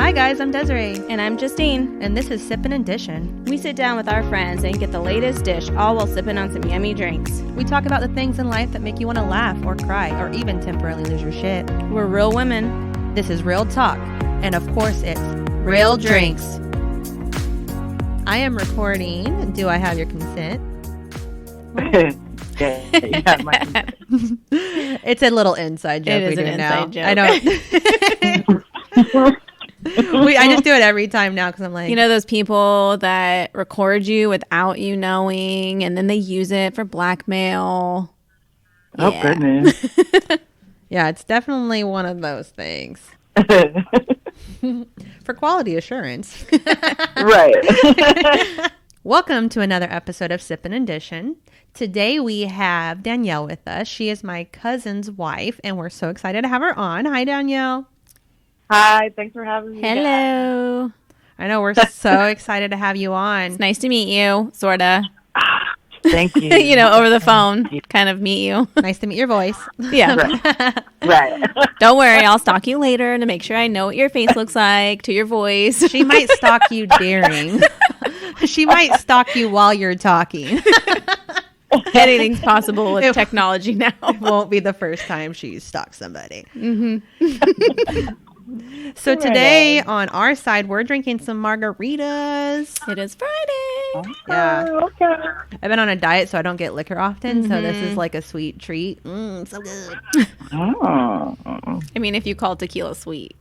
Hi guys, I'm Desiree. And I'm Justine. And this is Sippin and Dishin. We sit down with our friends and get the latest dish, all while sipping on some yummy drinks. We talk about the things in life that make you want to laugh or cry or even temporarily lose your shit. We're real women. This is real talk. And of course it's real drinks. I am recording. Do I have your consent? Yeah, my consent. It's a little inside joke we do now. Joke. I don't. I just do it every time now because I'm like, you know those people that record you without you knowing, and then they use it for blackmail. Oh, Yeah. goodness. yeah, it's definitely one of those things for quality assurance. Right. Welcome to another episode of Sippin and Dishin. Today we have Danielle with us. She is my cousin's wife, and we're so excited to have her on. Hi, Danielle. Hi, thanks for having me. Hello. I know, we're so excited to have you on. It's nice to meet you, sorta. Thank you. You know, over the phone, kind of meet you. Nice to meet your voice. Yeah. Right. Don't worry, I'll stalk you later to make sure I know what your face looks like to your voice. She might stalk you during. She might stalk you while you're talking. Anything's possible with technology now. It won't be the first time she stalks somebody. Mm-hmm. So today on our side, we're drinking some margaritas. It is Friday. Yeah. Oh, okay. I've been on a diet, so I don't get liquor often. So this is like a sweet treat. So good. Oh. I mean, if you call tequila sweet.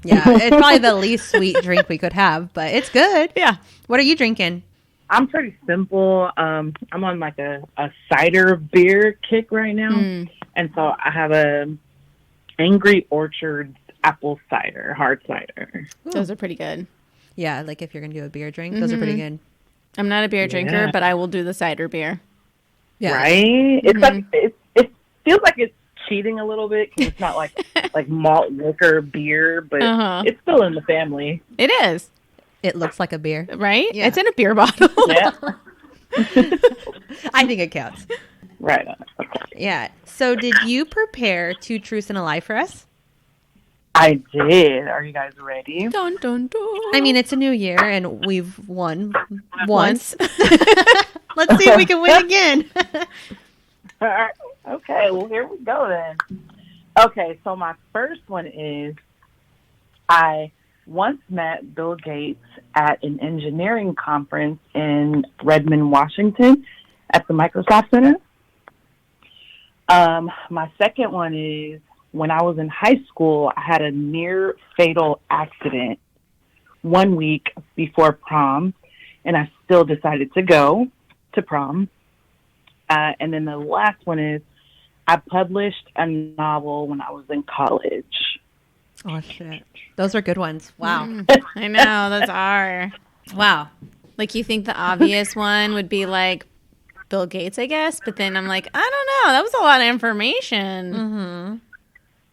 Yeah, it's probably the least sweet drink we could have, but it's good. Yeah. What are you drinking? I'm pretty simple. I'm on like a cider beer kick right now. And so I have a Angry Orchard's apple cider, hard cider. Those are pretty good. Yeah, like if you're going to do a beer drink, those are pretty good. I'm not a beer drinker, but I will do the cider beer. Yeah. Right? It's like, it feels like it's cheating a little bit because it's not like malt liquor beer, but it's still in the family. It is. It looks like a beer. Right? Yeah. It's in a beer bottle. Yeah. I think it counts. Right on. Okay. Yeah. So did you prepare 2 truths and a lie for us? I did. Are you guys ready? Dun, dun, dun. I mean, it's a new year and we've won once. Let's see if we can win again. All right. Okay, well, here we go then. Okay, so my first one is I once met Bill Gates at an engineering conference in Redmond, Washington at the Microsoft Center. My second one is when I was in high school, I had a near fatal accident 1 week before prom, and I still decided to go to prom. And then the last one is I published a novel when I was in college. Oh, shit. Those are good ones. Wow. I know, those are. Wow. Like, you think the obvious one would be like Bill Gates, I guess, but then I'm like, I don't know. That was a lot of information. Mm-hmm.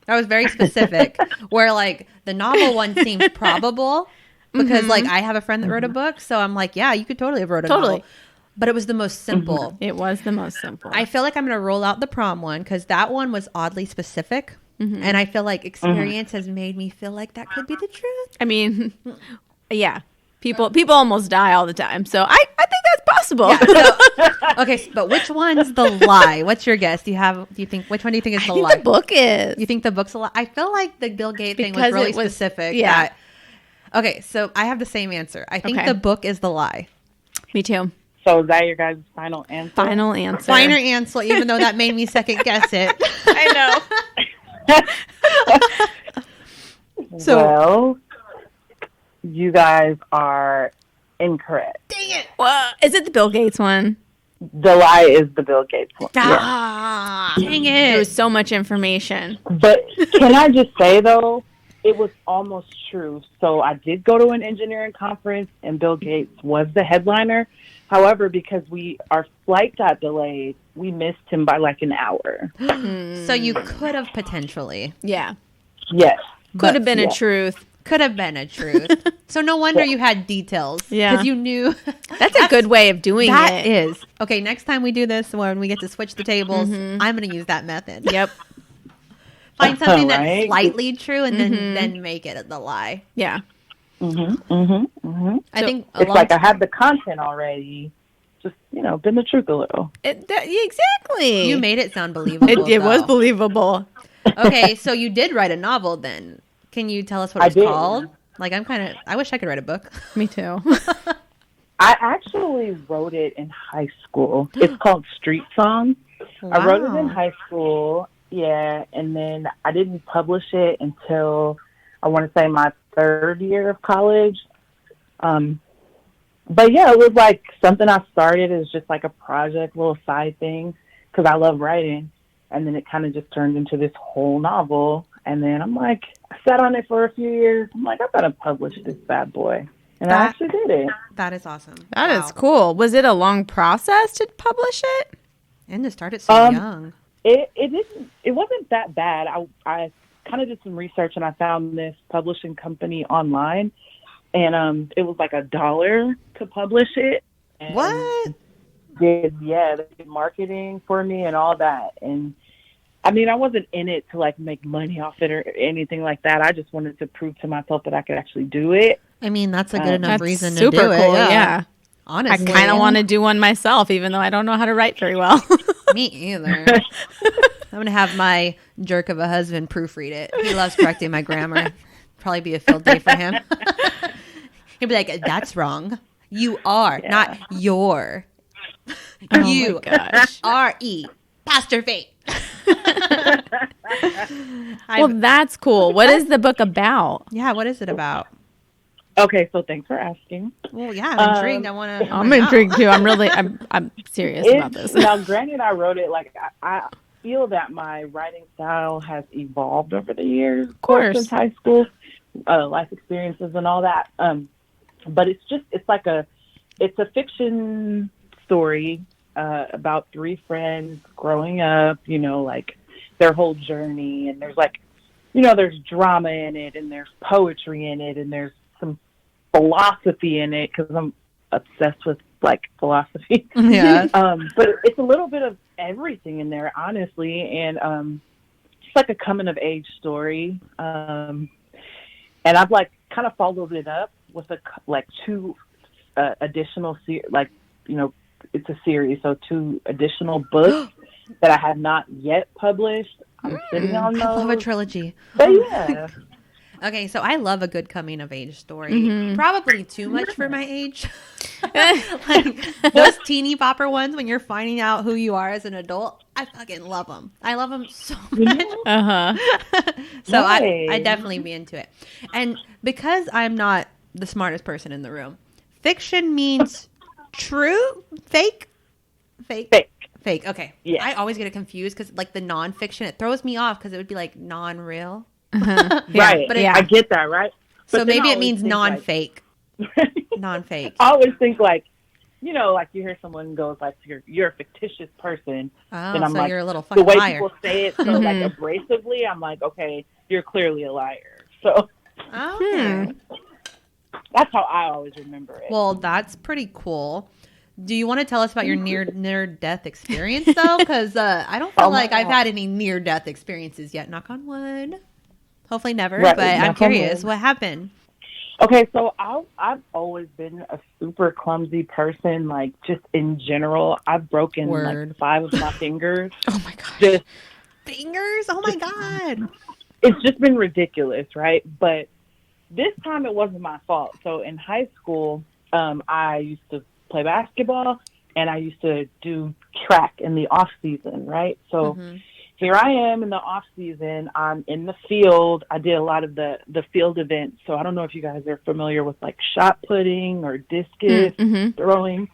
That was very specific. Where, like, the novel one seems probable because, like, I have a friend that wrote a book, so I'm like, yeah, you could totally have wrote a novel. But it was the most simple. It was the most simple. I feel like I'm going to roll out the prom one because that one was oddly specific. And I feel like experience has made me feel like that could be the truth. I mean, yeah. People almost die all the time. So I think that's possible. Yeah, so, okay, but which one's the lie? What's your guess? Which one do you think is the lie? The book is. You think the book's a lie? I feel like the Bill Gates thing was Because really it was- specific. yeah. Okay, so I have the same answer. I think Okay. the book is the lie. Me too. So is that your guys' final answer? Final answer. Finer answer, even though that made me second guess it. I know. So- Well, you guys are incorrect. Dang it. Well, is it the Bill Gates one? The lie is the Bill Gates one. Yeah. Ah, dang There it. was so much information. But can I just say, though, it was almost true. So I did go to an engineering conference, and Bill Gates was the headliner. However, because our flight got delayed, we missed him by like an hour. So you could have potentially. Yeah. Yes. Could have been yeah. a truth. Could have been a truth. So no wonder you had details. Yeah. Because you knew. That's a good way of doing That it. is. Okay, next time we do this, when we get to switch the tables, I'm going to use that method. Yep. Find something that's Right? slightly true and then make it the lie. Yeah. I think It's like I have the content already. Just, bend the truth a little. Exactly. You made it sound believable. It was believable. Okay, so you did write a novel then. Can you tell us what it was called? Like, I wish I could write a book. Me too. I actually wrote it in high school. It's called Street Song. Wow. I wrote it in high school, yeah, and then I didn't publish it until, I want to say, my third year of college. But yeah, it was like something I started as just like a project, little side thing, because I love writing. And then it kind of just turned into this whole novel. And then I'm like, I sat on it for a few years. I'm like, I gotta publish this bad boy. And I actually did it. That is awesome. That is cool. Was it a long process to publish it? And to start it so young. It wasn't that bad. I kind of did some research and I found this publishing company online. And it was like $1 to publish it. And what? They did marketing for me and all that. And I mean, I wasn't in it to like make money off it or anything like that. I just wanted to prove to myself that I could actually do it. I mean, that's a good enough reason to super do cool, it. Yeah. Honestly. I kind of want to do one myself, even though I don't know how to write very well. Me either. I'm going to have my jerk of a husband proofread it. He loves correcting my grammar. Probably be a field day for him. He'll be like, that's wrong. You are, not your. You R-E. Pastor Fate. Well, that's cool. What is the book about? Yeah, what is it about? Okay, so thanks for asking. Well, yeah, I'm intrigued. I'm intrigued too. I'm serious about this. Now, granted, I wrote it like I feel that my writing style has evolved over the years, of course, since high school, life experiences and all that. But it's a fiction story about three friends growing up, like their whole journey. And there's there's drama in it and there's poetry in it and there's some philosophy in it because I'm obsessed with philosophy. Yeah. But it's a little bit of everything in there, honestly. And it's like a coming of age story. And I've kind of followed it up with two additional it's a series, so 2 additional books that I have not yet published. I'm sitting on those. I love a trilogy. But yeah. Okay, so I love a good coming of age story. Probably too much for my age. Those teeny popper ones when you're finding out who you are as an adult, I fucking love them. I love them so much. So I definitely be into it. And because I'm not the smartest person in the room, fiction means true, fake. Okay. Yeah. I always get it confused because the nonfiction, it throws me off because it would be non-real. Right. But I get that, right? So maybe it means non-fake. Non-fake. I always think you hear someone goes you're a fictitious person. Oh, and I'm so you're a little fucking liar. The way liar. people say it so abrasively, I'm like, okay, you're clearly a liar. So that's how I always remember it. Well, that's pretty cool. Do you want to tell us about your near-death experience, though? Because I don't feel like I've had any near-death experiences yet. Knock on wood. Hopefully never, right, but I'm curious. What happened? Okay, so I've always been a super clumsy person, just in general. I've broken 5 of my fingers. Oh, my gosh. Fingers? Oh, my God. It's just been ridiculous, right? But this time it wasn't my fault. So in high school, I used to play basketball and I used to do track in the off season, right? So here I am in the off season. I'm in the field. I did a lot of the field events. So I don't know if you guys are familiar with shot putting or discus throwing.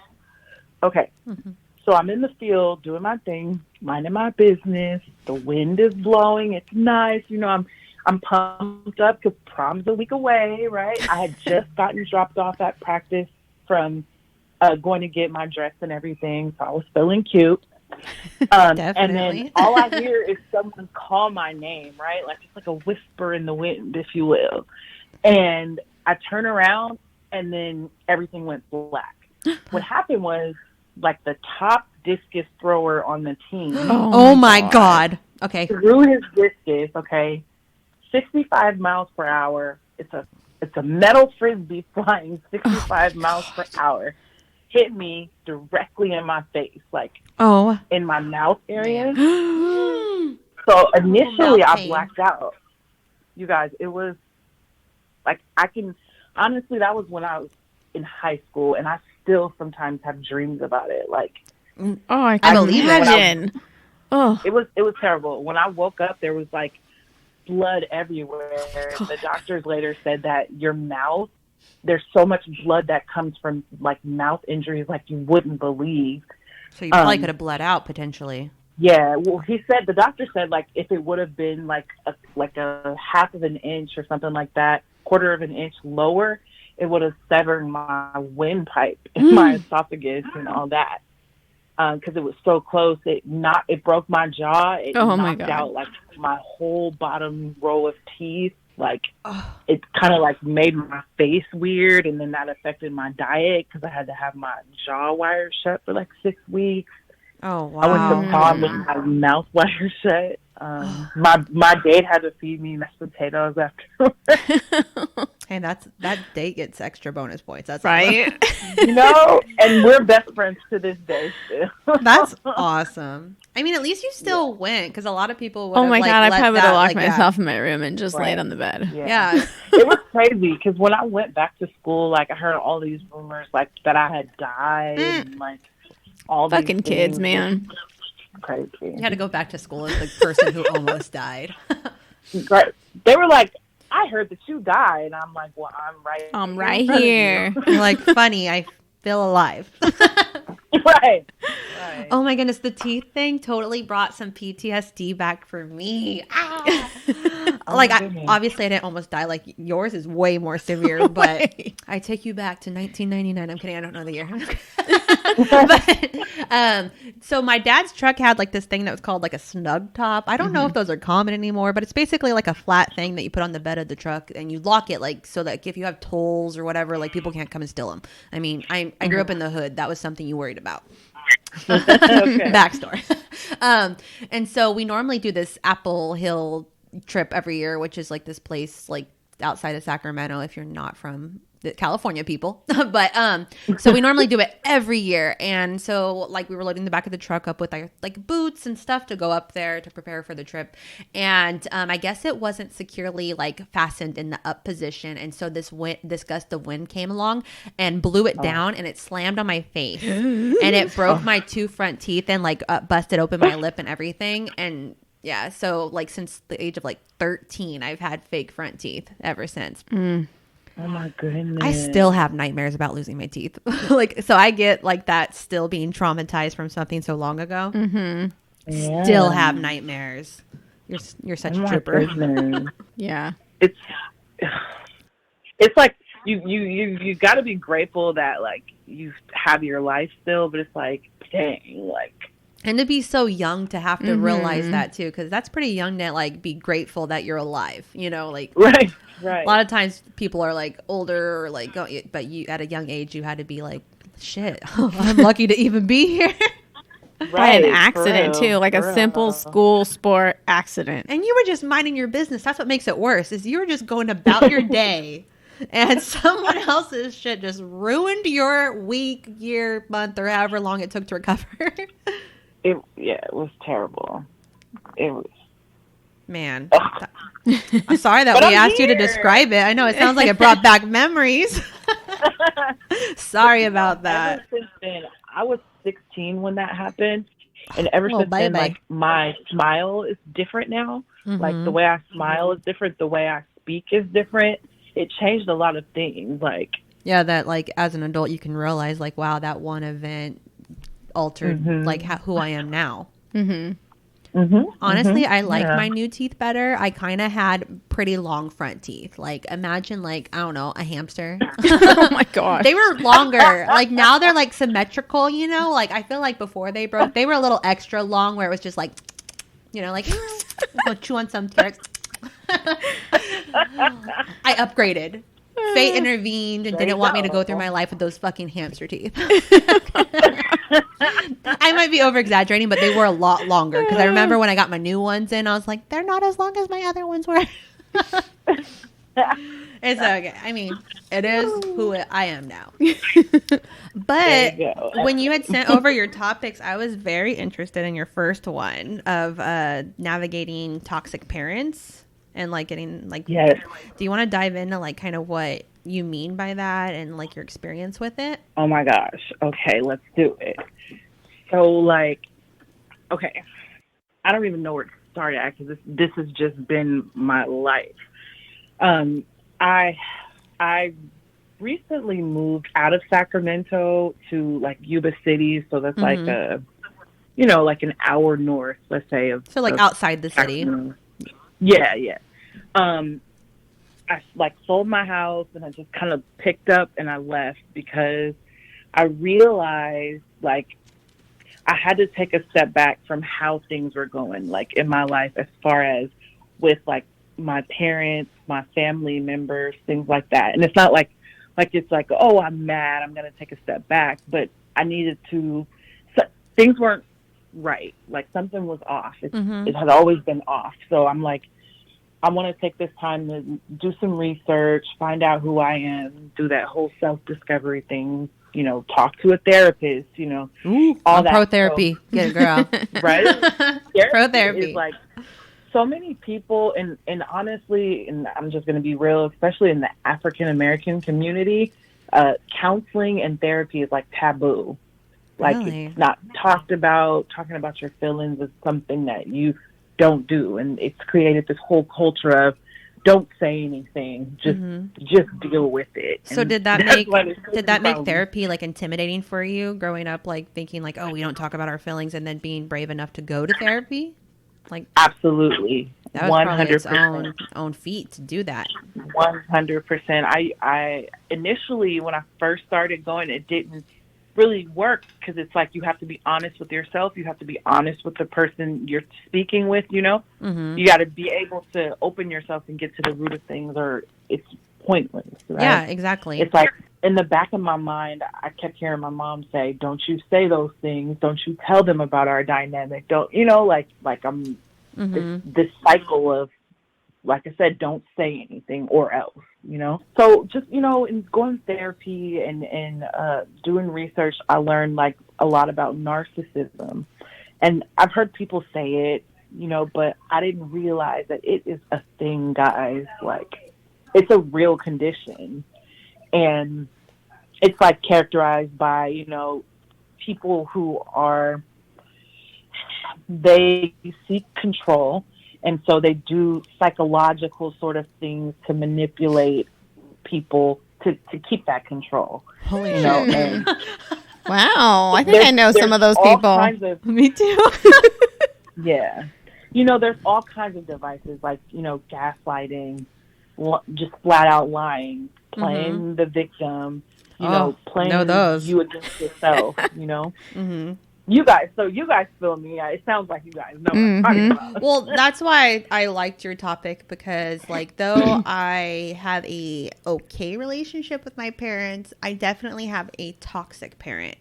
Okay. So I'm in the field doing my thing, minding my business. The wind is blowing. It's nice. I'm pumped up because prom's a week away, right? I had just gotten dropped off at practice from going to get my dress and everything, so I was feeling cute. And then all I hear is someone call my name, right? Just a whisper in the wind, if you will. And I turn around, and then everything went black. What happened was, the top discus thrower on the team. Oh my God. Okay. threw his discus, okay, 65 miles per hour. It's a metal frisbee flying 65 miles per hour. Hit me directly in my face, like in my mouth area. So initially I blacked out. You guys, it was like honestly, that was when I was in high school, and I still sometimes have dreams about it. Like, I can imagine. It was terrible. When I woke up, there was like blood everywhere. The doctors later said that your mouth, there's so much blood that comes from like mouth injuries like you wouldn't believe. So you probably could have bled out potentially. Yeah, well, the doctor said like if it would have been like a half of an inch or something like that, quarter of an inch lower, it would have severed my windpipe in my esophagus and all that. Because it was so close, it broke my jaw. It knocked out like my whole bottom row of teeth. Like it kind of like made my face weird, and then that affected my diet because I had to have my jaw wired shut for like 6 weeks. Oh wow! I went to prom with my mouth wired shut. My date had to feed me mashed potatoes after. Hey, that date gets extra bonus points. That's right. And we're best friends to this day still. That's awesome. I mean, at least you still went, because a lot of people would. Oh my God, I probably would have locked myself in my room and just laid on the bed. Yeah. It was crazy because when I went back to school, like I heard all these rumors, like that I had died, and like all these fucking kids, man. Crazy. You had to go back to school as the person who almost died. Right. They were like, I heard that you died. I'm like, well, I'm right here. You're like, funny, I feel alive. Right. Oh my goodness, the teeth thing totally brought some PTSD back for me. Obviously I didn't almost die. Like yours is way more severe, but I take you back to 1999. I'm kidding, I don't know the year. But, so my dad's truck had like this thing that was called like a snug top. I don't know if those are common anymore, but it's basically like a flat thing that you put on the bed of the truck and you lock it like so that if you have tolls or whatever, like people can't come and steal them. I mean, I grew up in the hood. That was something you worried about. Backstory. And so we normally do this Apple Hill trip every year, which is like this place like outside of Sacramento if you're not from the California people. But so we normally do it every year, and so like we were loading the back of the truck up with like boots and stuff to go up there to prepare for the trip, and I guess it wasn't securely like fastened in the up position, and so this gust of wind came along and blew it down, and it slammed on my face and it broke my 2 front teeth and like busted open my lip and everything. And yeah, so like since the age of like 13 I've had fake front teeth ever since. Oh my goodness. I still have nightmares about losing my teeth. Like, so I get like that still being traumatized from something so long ago. Yeah. Still have nightmares. You're such a trooper. Yeah. It's like you got to be grateful that like you have your life still, but it's like, dang, like. And to be so young to have to realize that too, because that's pretty young to like be grateful that you're alive, you know, like right. A lot of times people are like older or like, but you at a young age you had to be like, shit, I'm lucky to even be here. Right, I had an accident too, like a simple school sport accident, and you were just minding your business. That's what makes it worse. Is you were just going about your day, and someone else's shit just ruined your week, year, month, or however long it took to recover. It was terrible. It was. Man, I'm sorry that we asked you to describe it. I know it sounds like it brought back memories. Sorry about that. Ever since then, I was 16 when that happened, and ever since then, like my smile is different now. Like the way I smile is different. The way I speak is different. It changed a lot of things. Like that like as an adult, you can realize like, wow, that one event altered like who I am now. Honestly, I like my new teeth better. I kind of had pretty long front teeth. Like imagine like, I don't know, a hamster. Oh my gosh. They were longer. Like now they're like symmetrical, you know? Like I feel like before they broke, they were a little extra long where it was just like, you know, like go chew on some carrots. I upgraded. Fate intervened and didn't want me to go through my life with those fucking hamster teeth. I might be over exaggerating, but they were a lot longer because I remember when I got my new ones in, I was like, they're not as long as my other ones were. It's okay. I mean, it is who I am now. But when you had sent over your topics, I was very interested in your first one of navigating toxic parents and like getting like. Yes. Do you want to dive into like kind of what you mean by that and like your experience with it? Oh my gosh. Okay, let's do it. So like, okay, I don't even know where to start at because this has just been my life. I recently moved out of Sacramento to like Yuba City, so that's like a, like an hour north, let's say, of outside the city. Yeah. I like sold my house and I just kind of picked up and I left because I realized like I had to take a step back from how things were going, like in my life, as far as with like my parents, my family members, things like that. And it's not like it's like, oh, I'm mad, I'm going to take a step back, but I needed to, things weren't right. Like something was off. It had always been off. So I'm like, I want to take this time to do some research, find out who I am, do that whole self-discovery thing, talk to a therapist, Ooh, all that. Pro therapy. So, get it, girl. Right? Pro therapy. Is like so many people, and honestly, and I'm just going to be real, especially in the African-American community, counseling and therapy is like taboo. Like it's not talked about. Talking about your feelings is something that you don't do, and it's created this whole culture of don't say anything, just deal with it. So and did that make therapy like intimidating for you growing up, like thinking like, oh, we don't talk about our feelings, and then being brave enough to go to therapy? Like absolutely, that was probably its own feat to do that. 100%. I initially, when I first started going, it didn't really work because it's like you have to be honest with yourself, you have to be honest with the person you're speaking with, you got to be able to open yourself and get to the root of things, or it's pointless, right? Yeah, exactly. It's like in the back of my mind, I kept hearing my mom say, don't you say those things, don't you tell them about our dynamic, don't like I'm this cycle of, like I said, don't say anything or else, So just, in going to therapy and doing research, I learned like a lot about narcissism. And I've heard people say it, but I didn't realize that it is a thing, guys. Like, it's a real condition. And it's like characterized by, people who they seek control. And so they do psychological sort of things to manipulate people to keep that control. Holy shit. And wow. I think I know some of those people. Me too. Yeah. There's all kinds of devices like, gaslighting, just flat out lying, playing the victim, playing you against yourself, You guys feel me. It sounds like you guys know what I'm talking about. Well, that's why I liked your topic, because like, though I have a okay relationship with my parents, I definitely have a toxic parent.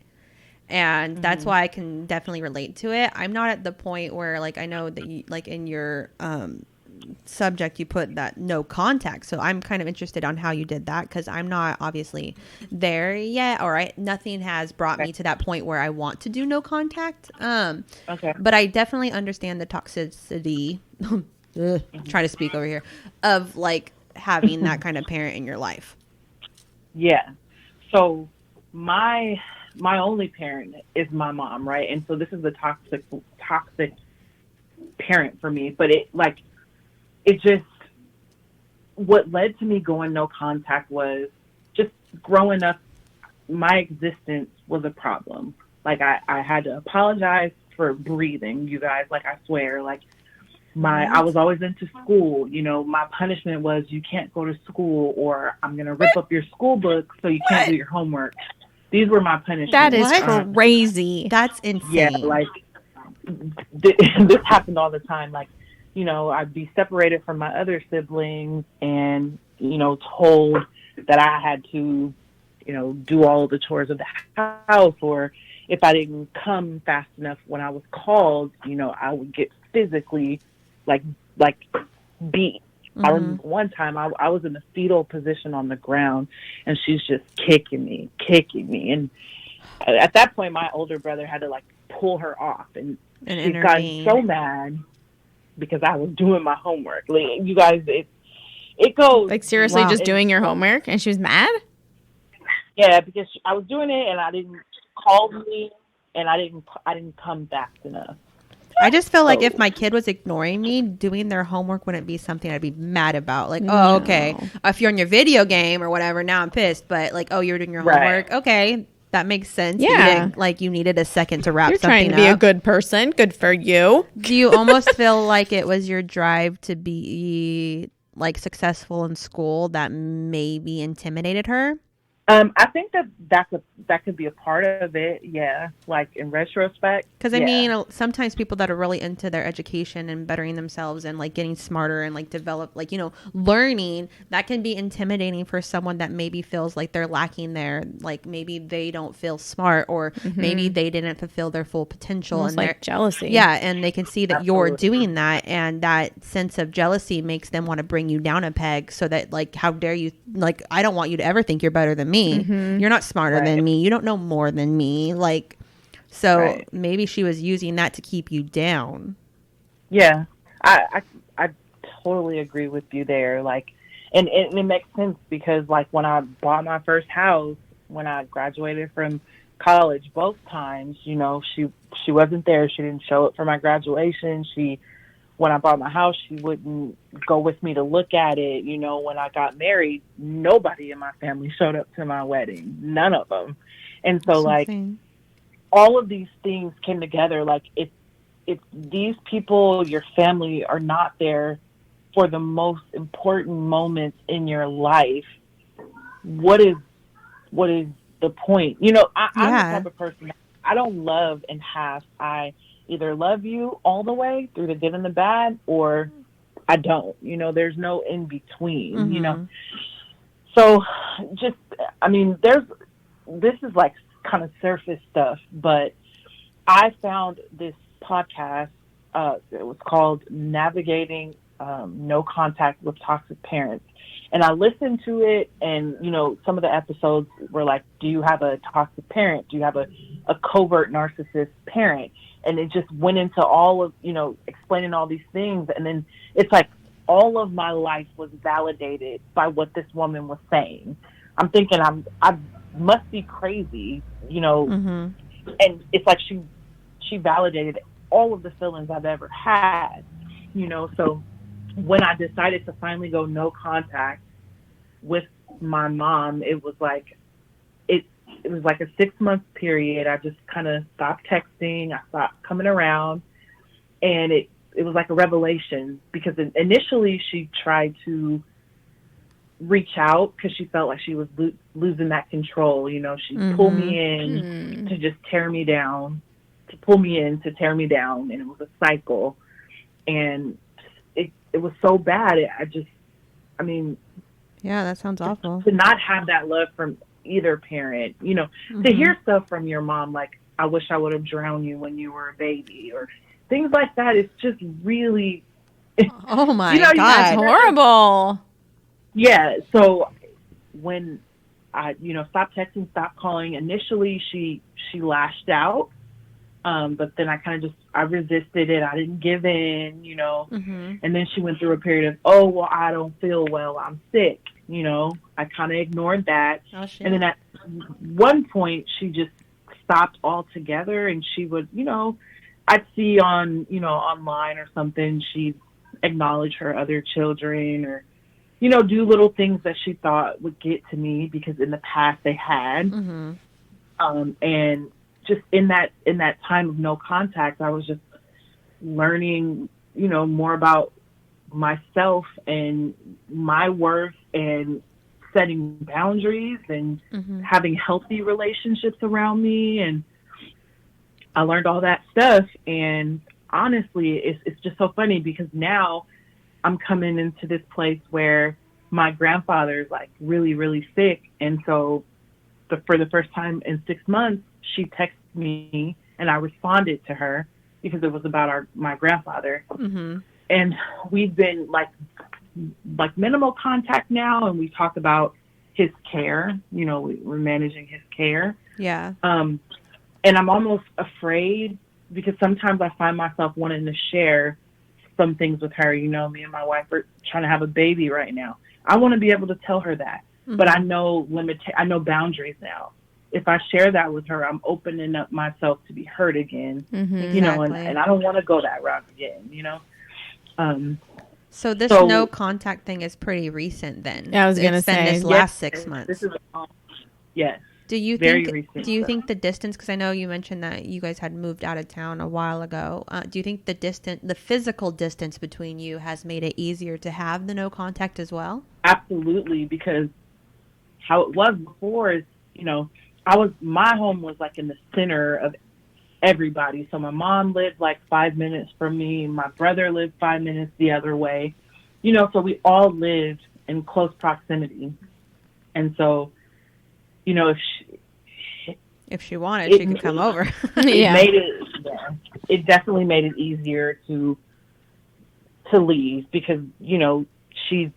And that's why I can definitely relate to it. I'm not at the point where, like, I know that you, like in your subject you put that no contact, so I'm kind of interested on how you did that, because I'm not obviously there yet, or nothing has brought me to that point where I want to do no contact. But I definitely understand the toxicity trying to speak over here of like having that kind of parent in your life. Yeah. So my only parent is my mom, right? And so this is the toxic parent for me, but it just, what led to me going no contact was just growing up, my existence was a problem. Like I had to apologize for breathing, you guys, like I swear, like I was always into school, my punishment was you can't go to school, or I'm going to rip up your school book so you can't do your homework. These were my punishments. That is crazy. That's insane. Yeah, like this happened all the time. Like, I'd be separated from my other siblings and, told that I had to, do all the chores of the house, or if I didn't come fast enough when I was called, you know, I would get physically like beat. I remember one time I was in a fetal position on the ground, and she's just kicking me. And at that point, my older brother had to like pull her off, and she's gotten so mad because I was doing my homework. Like, you guys, it goes like seriously just doing your homework, and she was mad. Yeah, because I was doing it, and I didn't call me, and I didn't come fast enough. I just feel like if my kid was ignoring me, doing their homework wouldn't be something I'd be mad about. Like, oh, okay, if you're on your video game or whatever, now I'm pissed. But like, oh, you're doing your homework. Okay, that makes sense. Yeah. You needed a second to wrap you're something up. You're trying to be a good person. Good for you. Do you almost feel like it was your drive to be like successful in school that maybe intimidated her? I think that could be a part of it. Yeah, like in retrospect. Because I mean, sometimes people that are really into their education and bettering themselves and like getting smarter and like develop, like, you know, learning, that can be intimidating for someone that maybe feels like they're lacking there. Like maybe they don't feel smart, or maybe they didn't fulfill their full potential. Almost and like jealousy. Yeah, and they can see that you're doing that, and that sense of jealousy makes them want to bring you down a peg, so that like, how dare you? Like, I don't want you to ever think you're better than me. You're not smarter than me. You don't know more than me. Like, so maybe she was using that to keep you down. Yeah, I totally agree with you there. Like, and it makes sense because like when I bought my first house, when I graduated from college, both times, you know, she wasn't there. She didn't show up for my graduation. When I bought my house, she wouldn't go with me to look at it. You know, when I got married, nobody in my family showed up to my wedding. None of them. And so, like, all of these things came together. Like, if these people, your family, are not there for the most important moments in your life, what is the point? You know, I'm the type of person, I don't love in half. I either love you all the way through the good and the bad, or I don't. You know, there's no in between, you know. So just, I mean, this is like kind of surface stuff, but I found this podcast, it was called Navigating No Contact with Toxic Parents. And I listened to it, and, you know, some of the episodes were like, do you have a toxic parent? Do you have a covert narcissist parent? And it just went into all of, you know, explaining all these things. And then it's like all of my life was validated by what this woman was saying. I'm thinking I must be crazy, you know. And it's like she validated all of the feelings I've ever had, you know. So when I decided to finally go no contact with my mom, it was like it was like a 6-month period. I just kind of stopped texting. I stopped coming around, and it was like a revelation, because initially she tried to reach out because she felt like she was losing that control. You know, she pulled me in to just tear me down, to pull me in to tear me down, and it was a cycle. And it was so bad. I mean, yeah, that sounds awful. To not have that love from either parent, you know, to hear stuff from your mom like, I wish I would have drowned you when you were a baby, or things like that. It's just really, oh my God, that's horrible. Yeah. So when I, you know, stopped texting, stopped calling, initially she lashed out. But then I resisted it. I didn't give in, you know. And then she went through a period of, oh, well, I don't feel well, I'm sick. You know, I kind of ignored that. Oh, shit. And then at one point, she just stopped altogether, and she would, you know, I'd see on, you know, online or something, she'd acknowledge her other children, or, you know, do little things that she thought would get to me because in the past they had. And just in that time of no contact, I was just learning, you know, more about myself and my worth, and setting boundaries, and having healthy relationships around me. And I learned all that stuff. And honestly, it's just so funny, because now I'm coming into this place where my grandfather is like really, really sick. And so for the first time in 6 months, she texted me and I responded to her because it was about my grandfather. Mm-hmm. And we've been like minimal contact now, and we talk about his care. You know, we're managing his care. Yeah. And I'm almost afraid because sometimes I find myself wanting to share some things with her. You know, me and my wife are trying to have a baby right now. I want to be able to tell her that, but I know I know boundaries now. If I share that with her, I'm opening up myself to be hurt again. You know, and I don't want to go that route again. You know. So this no contact thing is pretty recent then. Yeah, I was gonna say this last 6 months. This is yes. Do you very think? Recent, do you think the distance? Because I know you mentioned that you guys had moved out of town a while ago. Do you think the physical distance between you has made it easier to have the no contact as well? Absolutely, because how it was before is, you know, my home was like in the center of everybody. So my mom lived like 5 minutes from me. My brother lived 5 minutes the other way. You know, so we all lived in close proximity. And so, you know, if she wanted, she could come over. It definitely made it easier to leave because, you know, she's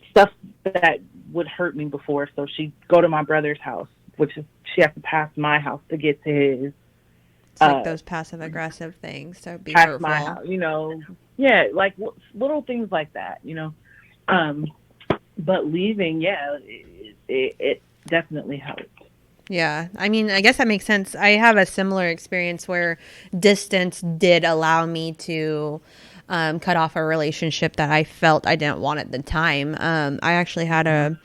stuff that would hurt me before. So she'd go to my brother's house, which is she has to pass my house to get to his. It's like those passive aggressive things. So be pass hurtful. My house, you know, yeah, like little things like that, you know. But leaving, yeah, it definitely helped. Yeah. I mean, I guess that makes sense. I have a similar experience where distance did allow me to cut off a relationship that I felt I didn't want at the time. I actually had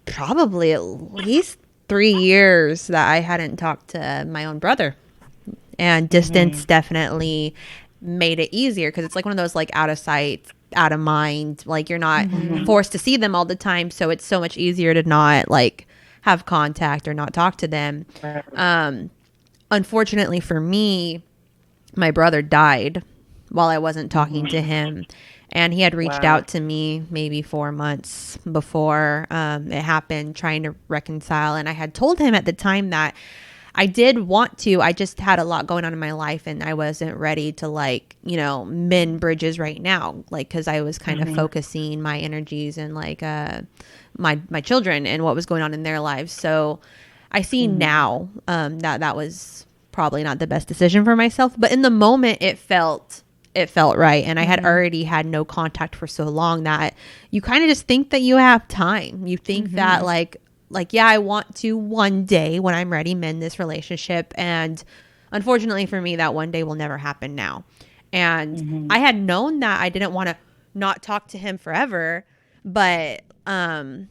probably at least 3 years that I hadn't talked to my own brother. And distance definitely made it easier because it's like one of those like out of sight, out of mind. Like you're not forced to see them all the time. So it's so much easier to not like have contact or not talk to them. Unfortunately for me, my brother died while I wasn't talking to him. And he had reached out to me maybe 4 months before it happened, trying to reconcile. And I had told him at the time that I did want to. I just had a lot going on in my life and I wasn't ready to like, you know, mend bridges right now. Like, cause I was kind of focusing my energies and like, my children and what was going on in their lives. So I see now, that was probably not the best decision for myself, but in the moment it felt right. And I had already had no contact for so long that you kind of just think that you have time. You think that like, yeah, I want to one day when I'm ready mend this relationship. And unfortunately for me, that one day will never happen now. And I had known that I didn't want to not talk to him forever, but I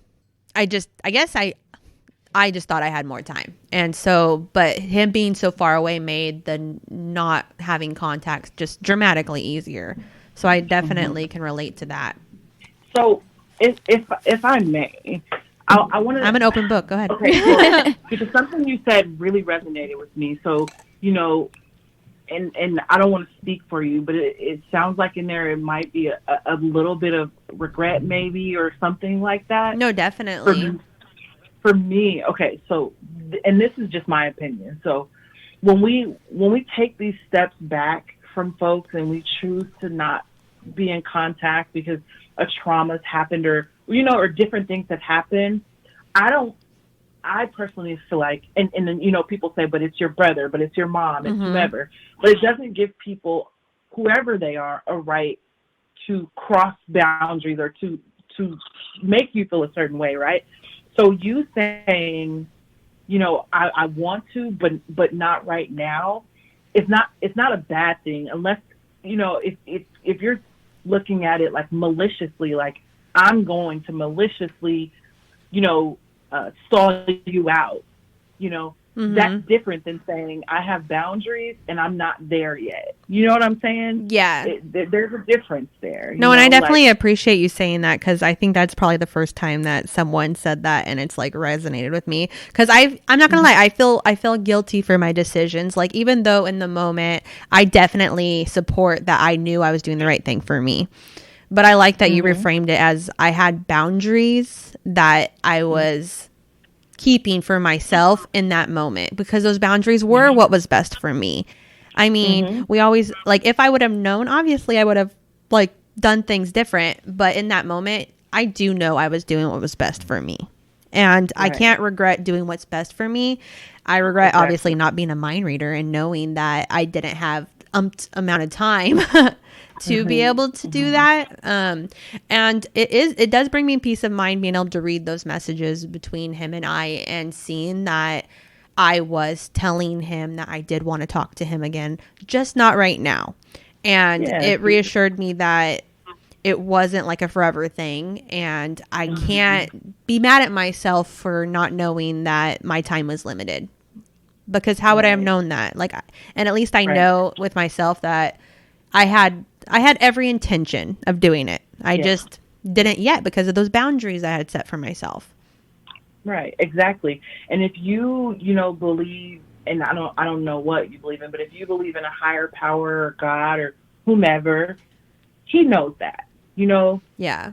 just thought I had more time. And so, but him being so far away made the not having contact just dramatically easier. So I definitely can relate to that. So if I may, I want to. I'm an open book. Go ahead. Okay, so, because something you said really resonated with me. So, you know, and I don't want to speak for you, but it sounds like in there it might be a little bit of regret maybe or something like that. No, definitely. For me, okay, so, and this is just my opinion. So when we take these steps back from folks and we choose to not be in contact because a trauma's happened or, you know, or different things have happened, I personally feel like, and then, you know, people say, but it's your brother, but it's your mom, it's whoever, but it doesn't give people, whoever they are, a right to cross boundaries or to make you feel a certain way, right? So you saying, you know, I want to, but not right now, it's not a bad thing unless, you know, if you're looking at it like maliciously, like I'm going to maliciously, you know, stall you out, you know, that's different than saying I have boundaries and I'm not there yet. You know what I'm saying? Yeah. There's a difference there. No, and I definitely appreciate you saying that because I think that's probably the first time that someone said that and it's like resonated with me because I'm not gonna lie, I feel guilty for my decisions. Like even though in the moment I definitely support that I knew I was doing the right thing for me. But I like that you reframed it as I had boundaries that I was keeping for myself in that moment, because those boundaries were what was best for me. I mean, we always, like, if I would have known, obviously I would have like done things different, but in that moment, I do know I was doing what was best for me. And I can't regret doing what's best for me. I regret obviously not being a mind reader and knowing that I didn't have amount of time to be able to do that. And it does bring me peace of mind being able to read those messages between him and I, and seeing that I was telling him that I did want to talk to him again, just not right now. And it reassured me that it wasn't like a forever thing, and I can't be mad at myself for not knowing that my time was limited, because how would I have known that? Like, and at least I know with myself that I had every intention of doing it. I just didn't yet because of those boundaries I had set for myself. Right, exactly. And if you believe, and I don't know what you believe in, but if you believe in a higher power or God or whomever, he knows that. Yeah.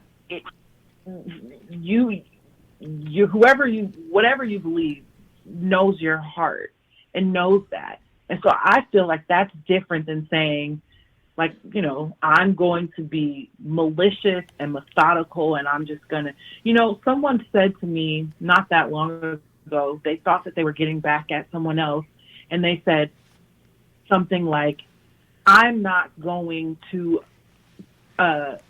Whatever you believe knows your heart and knows that. And so I feel like that's different than saying, like, I'm going to be malicious and methodical, and I'm just going to, someone said to me not that long ago, they thought that they were getting back at someone else, and they said something like, I'm not going to let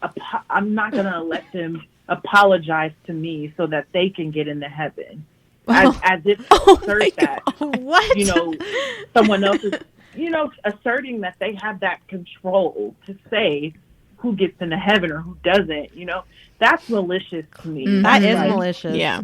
them apologize to me so that they can get into heaven. As if assert that, what? Someone else is, asserting that they have that control to say who gets into heaven or who doesn't, that's malicious to me. That is malicious. Yeah.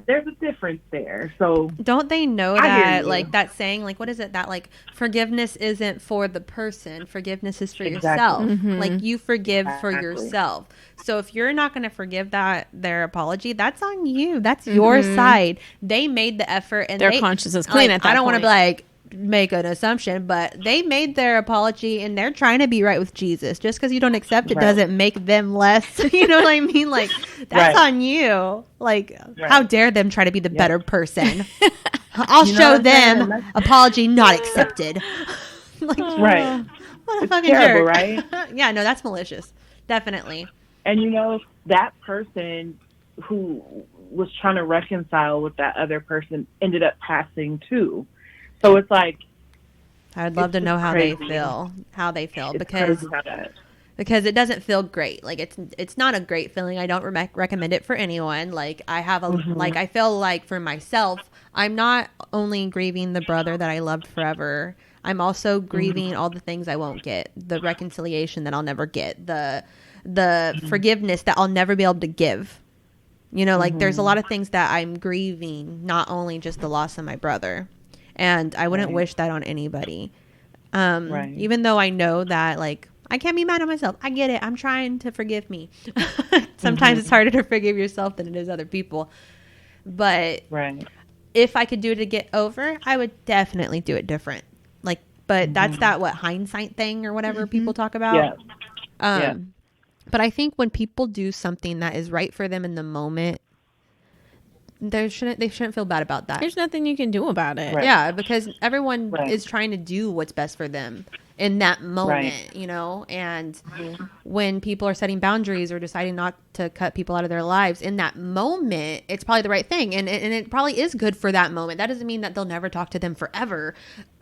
There's a difference there. So don't they know that, like, that saying, like, what is it, that like forgiveness isn't for the person, forgiveness is for yourself. Like, you forgive for yourself. So if you're not going to forgive their apology, that's on you. That's your side. They made the effort, and their conscience is clean at that I don't want to point. be like make an assumption, but they made their apology and they're trying to be right with Jesus. Just because you don't accept it doesn't make them less. You know what I mean? Like, that's on you. Like, how dare them try to be the better person? I'll show them apology not accepted. Like, what a fucking terrible, jerk, right? Yeah, no, that's malicious, definitely. And that person who was trying to reconcile with that other person ended up passing too. So it's like, I'd love to know how they feel, because it doesn't feel great. Like, it's not a great feeling. I don't recommend it for anyone. Like, I have like, I feel like for myself, I'm not only grieving the brother that I loved forever. I'm also grieving all the things I won't get, the reconciliation that I'll never get, the forgiveness that I'll never be able to give. Like, there's a lot of things that I'm grieving, not only just the loss of my brother. And I wouldn't wish that on anybody. Even though I know that, like, I can't be mad at myself. I get it. I'm trying to forgive me. Sometimes it's harder to forgive yourself than it is other people. But if I could do it to get over, I would definitely do it different. Like, but that's that hindsight thing or whatever people talk about. But I think when people do something that is right for them in the moment, they shouldn't feel bad about that. There's nothing you can do about it. Yeah, because everyone is trying to do what's best for them in that moment, and when people are setting boundaries or deciding not to cut people out of their lives in that moment, it's probably the right thing. And it probably is good for that moment. That doesn't mean that they'll never talk to them forever.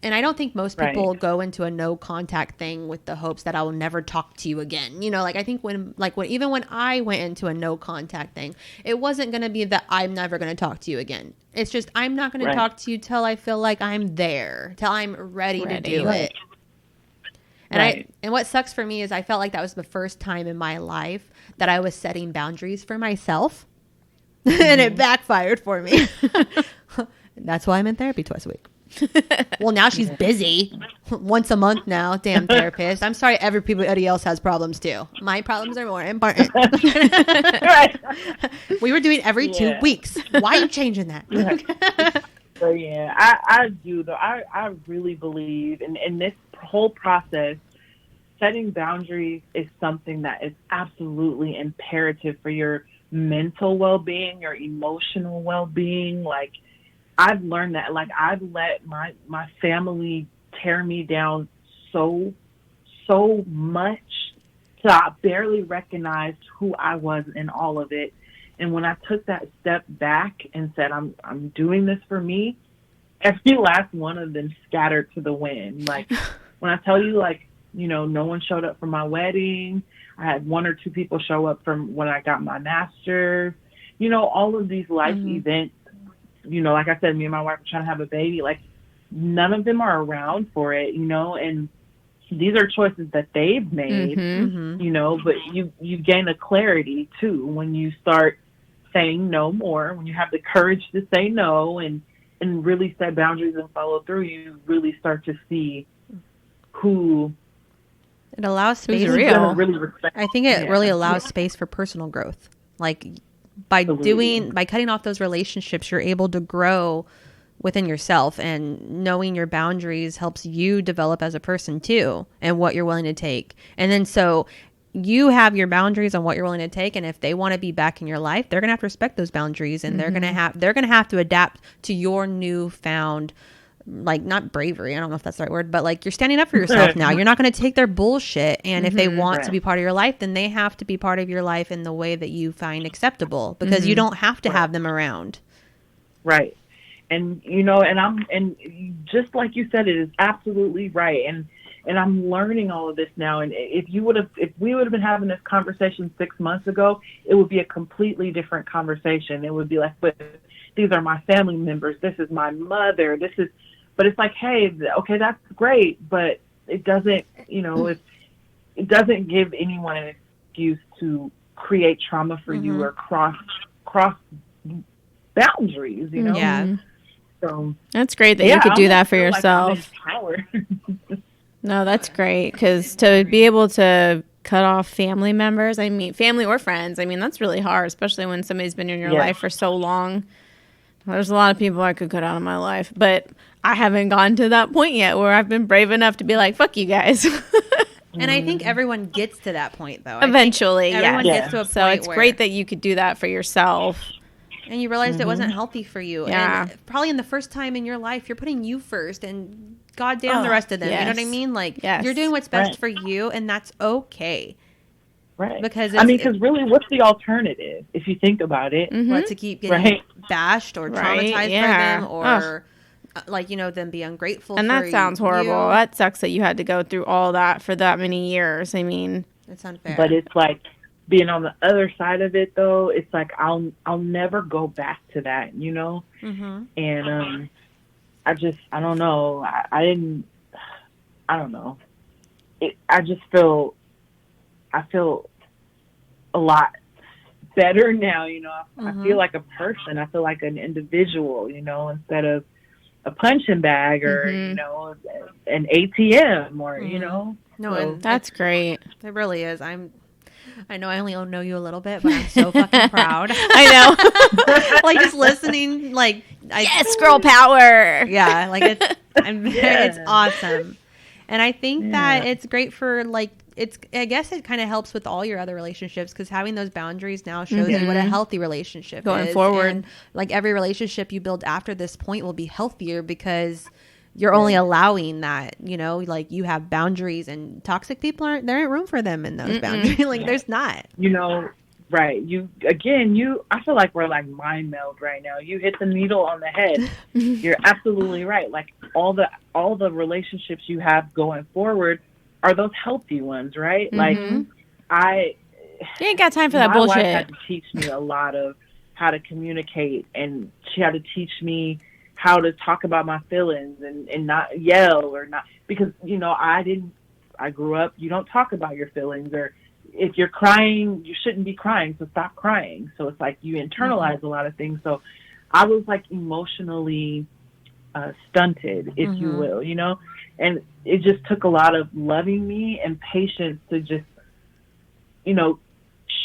And I don't think most people go into a no contact thing with the hopes that I will never talk to you again. Like, I think even when I went into a no contact thing, it wasn't going to be that I'm never going to talk to you again. It's just, I'm not going to talk to you till I feel like I'm there, till I'm ready to do it. And and what sucks for me is I felt like that was the first time in my life that I was setting boundaries for myself, and it backfired for me. That's why I'm in therapy twice a week. Well, now she's busy once a month now. Damn therapist. I'm sorry, everybody else has problems too. My problems are more important. We were doing every 2 weeks. Why are you changing that? So I do though. I really believe in this whole process. Setting boundaries is something that is absolutely imperative for your mental well-being, your emotional well-being. Like, I've learned that. Like, I've let my family tear me down so much, so I barely recognized who I was in all of it. And when I took that step back and said, I'm doing this for me, every last one of them scattered to the wind. Like, when I tell you, like, you know, no one showed up for my wedding. I had 1 or 2 people show up from when I got my master's. You know, all of these life events, you know, like I said, me and my wife are trying to have a baby. Like, none of them are around for it, you know, and these are choices that they've made, you know, but you gain a clarity too when you start saying no more, when you have the courage to say no and really set boundaries and follow through. You really start to see who it allows space. Really respect. I think it really allows space for personal growth. Like, by cutting off those relationships, you're able to grow within yourself, and knowing your boundaries helps you develop as a person too, and what you're willing to take. And then so you have your boundaries on what you're willing to take, and if they want to be back in your life, they're gonna have to respect those boundaries, and they're gonna have to adapt to your newfound, like, not bravery, I don't know if that's the right word, but like, you're standing up for yourself now. You're not going to take their bullshit, and if they want to be part of your life, then they have to be part of your life in the way that you find acceptable, because you don't have to have them around. Right. And, you know, and just like you said, it is absolutely right. And I'm learning all of this now. And if we would have been having this conversation 6 months ago, it would be a completely different conversation. It would be like, but these are my family members. This is my mother. But it's like, hey, okay, that's great, but it doesn't, you know, it doesn't give anyone an excuse to create trauma for you or cross boundaries, you know? Yeah. So that's great that you could do that for yourself. No, that's great, because to be able to cut off family members, I mean, family or friends, I mean, that's really hard, especially when somebody's been in your life for so long. There's a lot of people I could cut out of my life, but I haven't gotten to that point yet where I've been brave enough to be like, fuck you guys. And I think everyone gets to that point, though. Eventually, everyone gets to a point. So it's great that you could do that for yourself. And you realized it wasn't healthy for you. Yeah. And probably in the first time in your life, you're putting you first, and goddamn the rest of them. Yes. You know what I mean? Like, you're doing what's best for you, and that's okay. Right. Because really, what's the alternative if you think about it? What, to keep getting bashed or traumatized by them, or like, you know, them be ungrateful. And that sounds horrible. That sucks that you had to go through all that for that many years. I mean, it's unfair. But it's like, being on the other side of it, though, it's like I'll never go back to that, you know. And I don't know. I don't know. I feel a lot better now, you know. I feel like a person. I feel like an individual, you know, instead of a punching bag or, you know, an ATM or, you know. No, so, that's great. It really is. I know I only know you a little bit, but I'm so fucking proud. I know. Like, just listening, like, yes, girl power. Yeah, like, it's awesome. And I think that it's great for, like, I guess it kind of helps with all your other relationships, because having those boundaries now shows you what a healthy relationship going forward. And, like, every relationship you build after this point will be healthier, because you're only allowing that, you know, like, you have boundaries, and toxic people there ain't room for them in those boundaries. Like, there's not. You know, right. I feel like we're like mind meld right now. You hit the needle on the head. You're absolutely right. Like, all the relationships you have going forward are those healthy ones, right? Like, you ain't got time for that bullshit. My wife had to teach me a lot of how to communicate, and she had to teach me how to talk about my feelings and not yell or not, because, you know, I grew up, you don't talk about your feelings, or if you're crying, you shouldn't be crying, so stop crying. So it's like you internalize a lot of things. So I was like emotionally stunted, if you will, you know, and it just took a lot of loving me and patience to just, you know,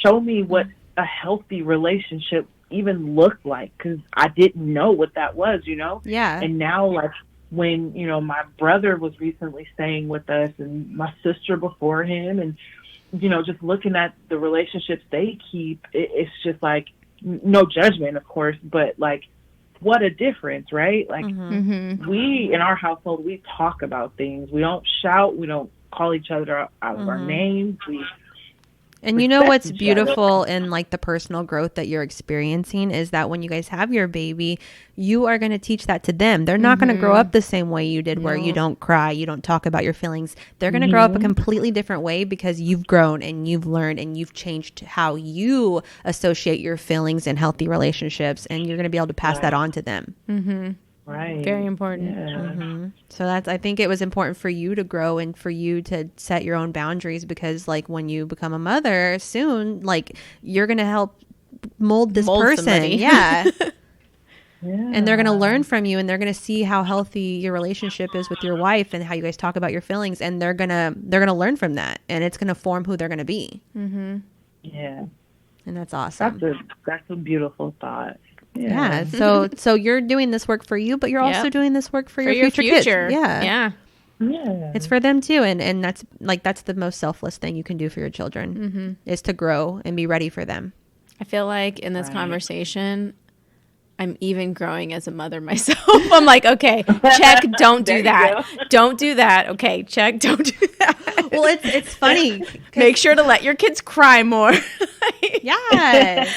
show me what a healthy relationship even looked like, because I didn't know what that was, you know. And now, like, when, you know, my brother was recently staying with us, and my sister before him, and just looking at the relationships they keep, it's just like, no judgment, of course, but like, what a difference, right? Like, we, in our household, we talk about things. We don't shout. We don't call each other out of our names. And you know what's beautiful in like the personal growth that you're experiencing is that when you guys have your baby, you are going to teach that to them. They're not going to grow up the same way you did, where you don't cry, you don't talk about your feelings. They're going to grow up a completely different way because you've grown and you've learned and you've changed how you associate your feelings in healthy relationships, and you're going to be able to pass that on to them. Right. Very important. Yeah. So I think it was important for you to grow and for you to set your own boundaries, because like when you become a mother soon, like you're going to help mold this person. Yeah. And they're going to learn from you, and they're going to see how healthy your relationship is with your wife and how you guys talk about your feelings. And they're going to learn from that, and it's going to form who they're going to be. Yeah. And that's awesome. That's a beautiful thought. Yeah. So you're doing this work for you, but you're also doing this work for your future kids. Yeah. It's for them too. And that's the most selfless thing you can do for your children is to grow and be ready for them. I feel like in this conversation, I'm even growing as a mother myself. I'm like, okay, check, don't do that. Don't do that. Okay, check, don't do that. Well, it's funny. Make sure to let your kids cry more. Yeah.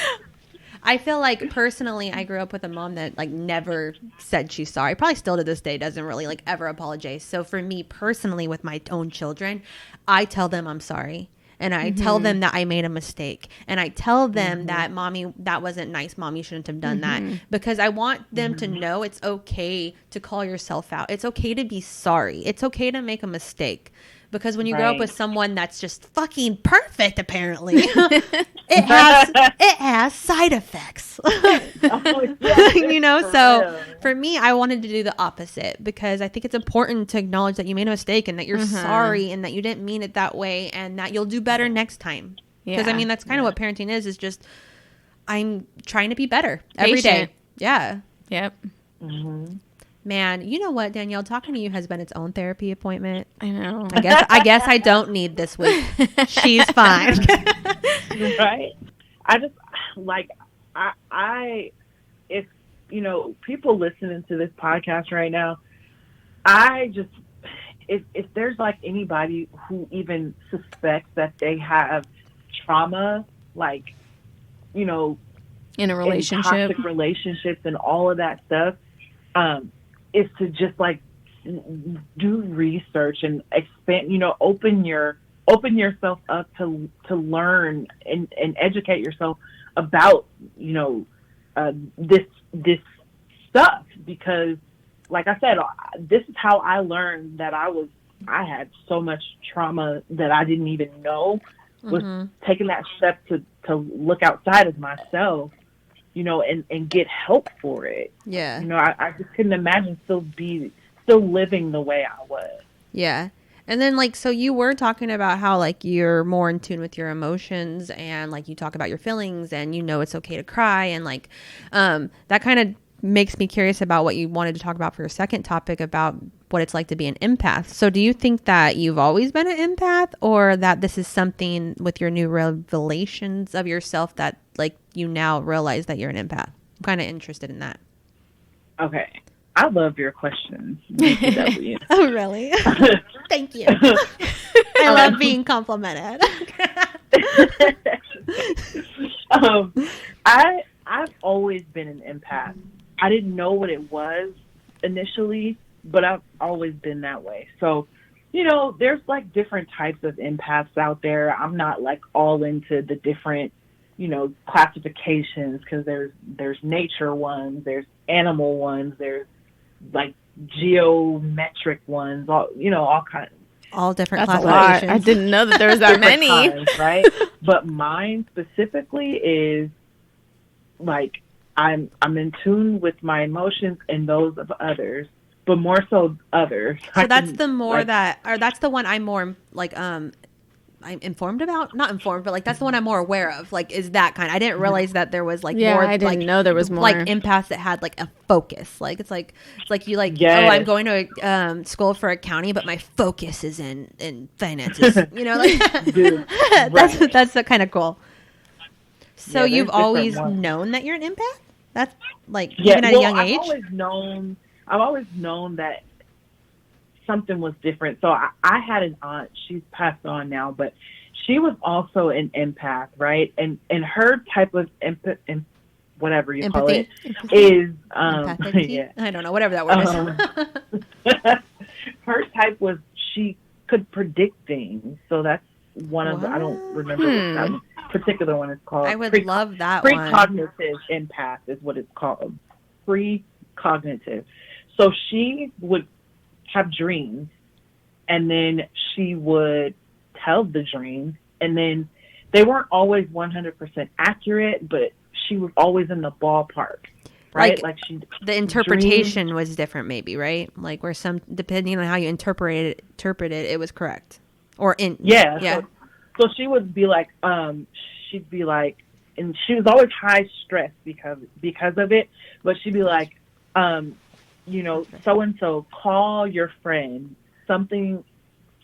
I feel like personally, I grew up with a mom that like never said she's sorry. Probably still to this day doesn't really like ever apologize. So for me personally, with my own children, I tell them I'm sorry. And I tell them that I made a mistake. And I tell them that, mommy, that wasn't nice. Mom, you shouldn't have done that. Because I want them to know it's okay to call yourself out. It's okay to be sorry. It's okay to make a mistake. Because when you grow up with someone that's just fucking perfect, apparently, it has side effects. So for me, I wanted to do the opposite, because I think it's important to acknowledge that you made a mistake and that you're sorry and that you didn't mean it that way and that you'll do better next time. Because I mean, that's kind of what parenting is just I'm trying to be better every day. Yeah. Yep. Man, you know what, Danielle? Talking to you has been its own therapy appointment. I know. I guess I don't need this week. She's fine. Right? I just like if people listening to this podcast right now, if there's like anybody who even suspects that they have trauma, like in a relationship, in toxic relationships and all of that stuff, is to just like do research and expand, open yourself up to learn and educate yourself about, this stuff, because like I said, this is how I learned that I had so much trauma that I didn't even know, was taking that step to look outside of myself, and get help for it. Yeah. I just couldn't imagine still living the way I was. Yeah. And then so you were talking about how you're more in tune with your emotions, and you talk about your feelings, and it's okay to cry, and that kind of makes me curious about what you wanted to talk about for your second topic about what it's like to be an empath. So do you think that you've always been an empath, or that this is something with your new revelations of yourself that you now realize that you're an empath? I'm kind of interested in that. Okay. I love your questions. BTW. Oh, really? Thank you. I love being complimented. I've always been an empath. I didn't know what it was initially, but I've always been that way. So, there's different types of empaths out there. I'm not all into the different, classifications, because there's nature ones, there's animal ones, there's geometric ones, all kinds. All different That's classifications. I didn't know that there was that many. Kinds, right? But mine specifically is I'm in tune with my emotions and those of others, but more so others. So that's the more that's the one I'm more I'm informed about, not informed, but like that's the one I'm more aware of. Like, is that kind? I didn't realize that there was like more. I didn't know there was more like empaths that had like a focus. Like it's like you like I'm going to school for accounting, but my focus is in finances. You know, like dude, that's kind of cool. So you've always known that you're an empath? That's like even at a young age? I've always known that something was different. So I had an aunt, she's passed on now, but she was also an empath, right? And her type of whatever you call it is yeah. I don't know, whatever that word is. Her type was she could predict things. So that's one of the, I don't remember what that particular one is called. I would love that one. Precognitive empath is what it's called. Precognitive. So she would have dreams, and then she would tell the dreams, and then they weren't always 100% accurate, but she was always in the ballpark, right? Like she, the interpretation was different, maybe, right? Like where some, depending on how you interpret it, it was correct, or in So she would be like, she'd be like, and she was always high stress because of it, but she'd be like, you know, so-and-so, call your friend. Something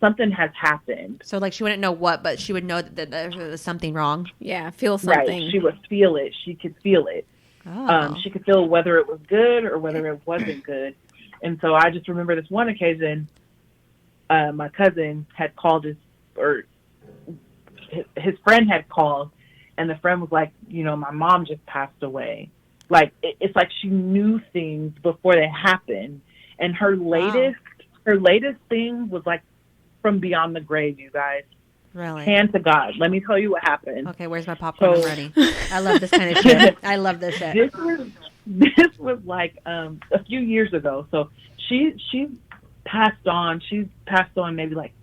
has happened. So, like, she wouldn't know what, but she would know that there was something wrong. Yeah, feel something. Right. She would feel it. She could feel it. Oh. She could feel whether it was good or whether it wasn't good. And so I just remember this one occasion, my cousin had called his friend had called, and the friend was like, you know, my mom just passed away. Like, it's like she knew things before they happened. And her latest thing was like from beyond the grave, you guys. Really? Hand to God. Let me tell you what happened. Okay, where's my popcorn? I'm ready. I love this kind of shit. I love this shit. This was like a few years ago. So she passed on. She's passed on maybe like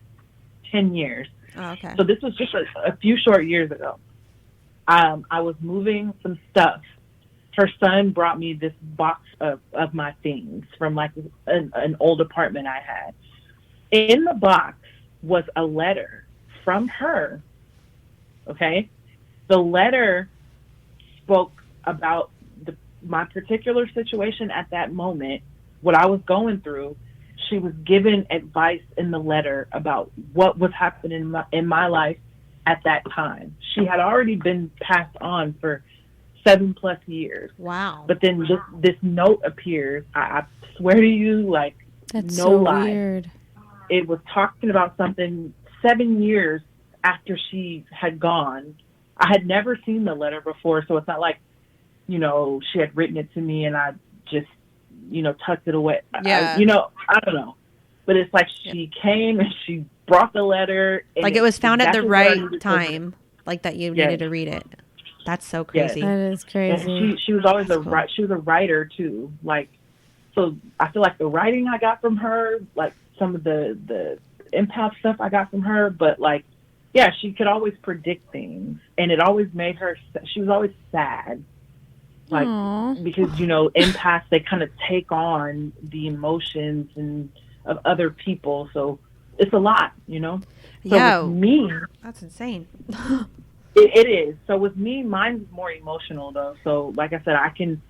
10 years. Oh, okay. So this was just a few short years ago. I was moving some stuff. Her son brought me this box of my things from like an old apartment I had. In the box was a letter from her. Okay? The letter spoke about my particular situation at that moment, what I was going through. She was given advice in the letter about what was happening in my life at that time. She had already been passed on for 7+ years. Wow. But then this note appears. I swear to you, like, that's no so lie. Weird. It was talking about something 7 years after she had gone. I had never seen the letter before, so it's not like, you know, she had written it to me and I just, you know, tucked it away. Yeah. I don't know. But it's like she came and she brought the letter. And like it was found at the right time, like that you needed to read it. That's so crazy. That is crazy. And she was always she was a writer too. Like, so I feel like the writing I got from her, like some of the empath stuff I got from her, but like, yeah, she could always predict things, and it always made her. She was always sad, like Aww. Because you know, empaths, they kind of take on the emotions of other people, so it's a lot, you know. So with me, that's insane. It is. So with me, mine's more emotional though. So like I said, I can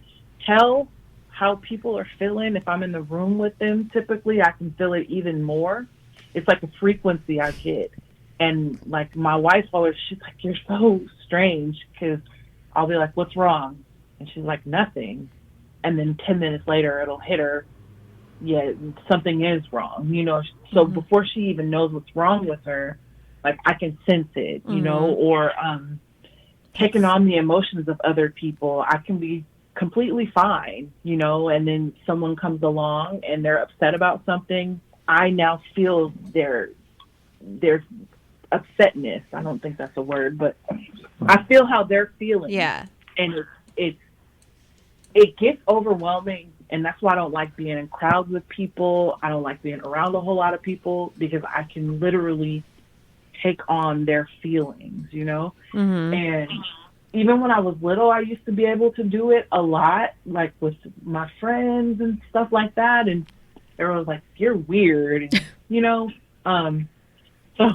tell how people are feeling if I'm in the room with them. Typically, I can feel it even more. It's like a frequency I get. And like my wife always, she's like, "You're so strange," because I'll be like, "What's wrong?" And she's like, "Nothing." And then 10 minutes later, it'll hit her. Yeah, something is wrong, you know. So before she even knows what's wrong with her, like I can sense it, you know, or taking on the emotions of other people. I can be completely fine, you know, and then someone comes along and they're upset about something. I now feel their upsetness. I don't think that's a word, but I feel how they're feeling. Yeah. And it gets overwhelming. And that's why I don't like being in crowds with people. I don't like being around a whole lot of people because I can literally take on their feelings, you know? And even when I was little, I used to be able to do it a lot, like with my friends and stuff like that. And everyone was like, "You're weird," and, you know? So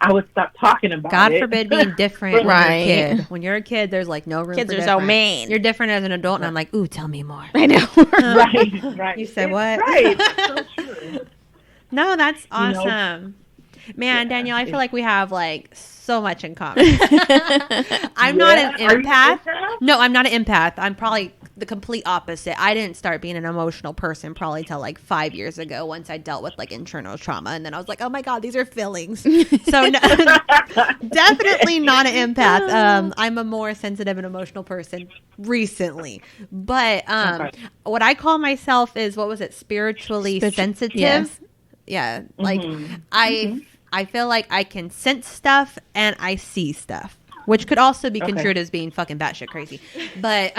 I would stop talking about God it. forbid being different when you're a kid. When you're a kid, there's like no room Kids for are different. so mean. You're different as an adult, and I'm like, ooh, tell me more. I know. Right. You said what? Right. That's so true. No, that's awesome. Man, Danielle, I feel like we have like so much in common. I'm not an empath. No, I'm not an empath. I'm probably the complete opposite. I didn't start being an emotional person probably till like 5 years ago once I dealt with like internal trauma. And then I was like, oh my God, these are feelings. So no, definitely not an empath. I'm a more sensitive and emotional person recently. But what I call myself is, what was it? Spiritually sensitive. Yes. Yeah. Like I feel like I can sense stuff and I see stuff, which could also be construed as being fucking batshit crazy. But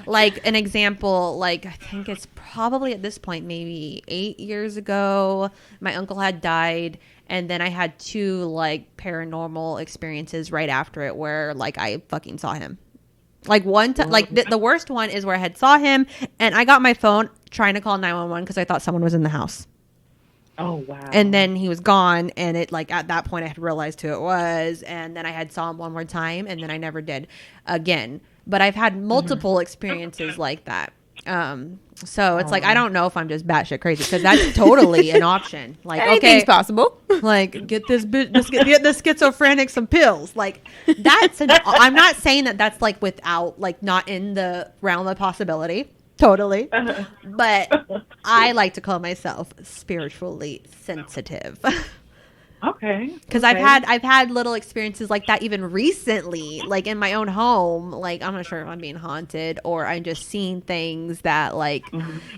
like an example, like I think it's probably at this point, maybe 8 years ago, my uncle had died. And then I had 2 like paranormal experiences right after it where like I fucking saw him. Like one time, like the worst one is where I had saw him and I got my phone trying to call 911 because I thought someone was in the house. Oh, wow. And then he was gone. And it like at that point I had realized who it was. And then I had saw him one more time and then I never did again. But I've had multiple experiences like that. So it's like, I don't know if I'm just batshit crazy because that's totally an option. Like, anything's possible. Like get this bitch, get the schizophrenic some pills. Like that's I'm not saying that that's like without like not in the realm of possibility. Totally. But I like to call myself spiritually sensitive. Okay. Because I've had little experiences like that even recently, like in my own home. Like I'm not sure if I'm being haunted or I'm just seeing things that like,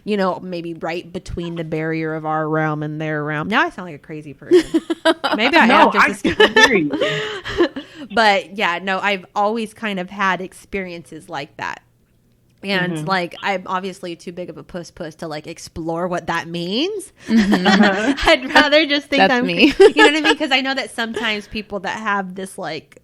you know, maybe right between the barrier of our realm and their realm. Now I sound like a crazy person. Maybe I am just But yeah, no, I've always kind of had experiences like that. And like, I'm obviously too big of a puss to like explore what that means. I'd rather just think That's I'm me. You know what I mean? Because I know that sometimes people that have this like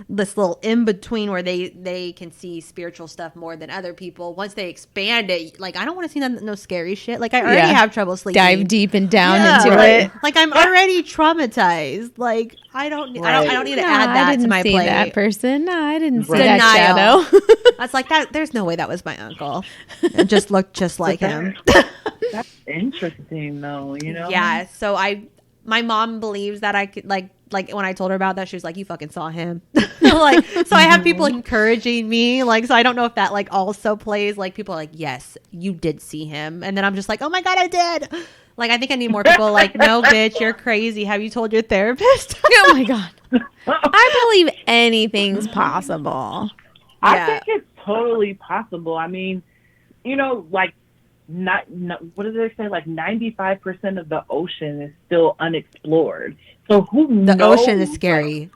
this little in between where they can see spiritual stuff more than other people. Once they expand it, like I don't want to see no scary shit. Like I already have trouble sleeping. Dive deep and down into it. Like I'm already traumatized. Like I don't need to add that to my plate. That person. No, I didn't see that shadow. I was like, that. There's no way that was my uncle. It just looked just like him. That's interesting, though. You know. Yeah. So my mom believes that I could like when I told her about that, she was like, you fucking saw him. Like, so I have people encouraging me. Like, so I don't know if that like also plays. Like people are like, yes, you did see him. And then I'm just like, oh my God, I did. Like, I think I need more people like, no, bitch, you're crazy. Have you told your therapist? Oh my God. I believe anything's possible. I think it's totally possible. I mean, you know, like, what do they say? Like 95% of the ocean is still unexplored. So who knows? The ocean is scary.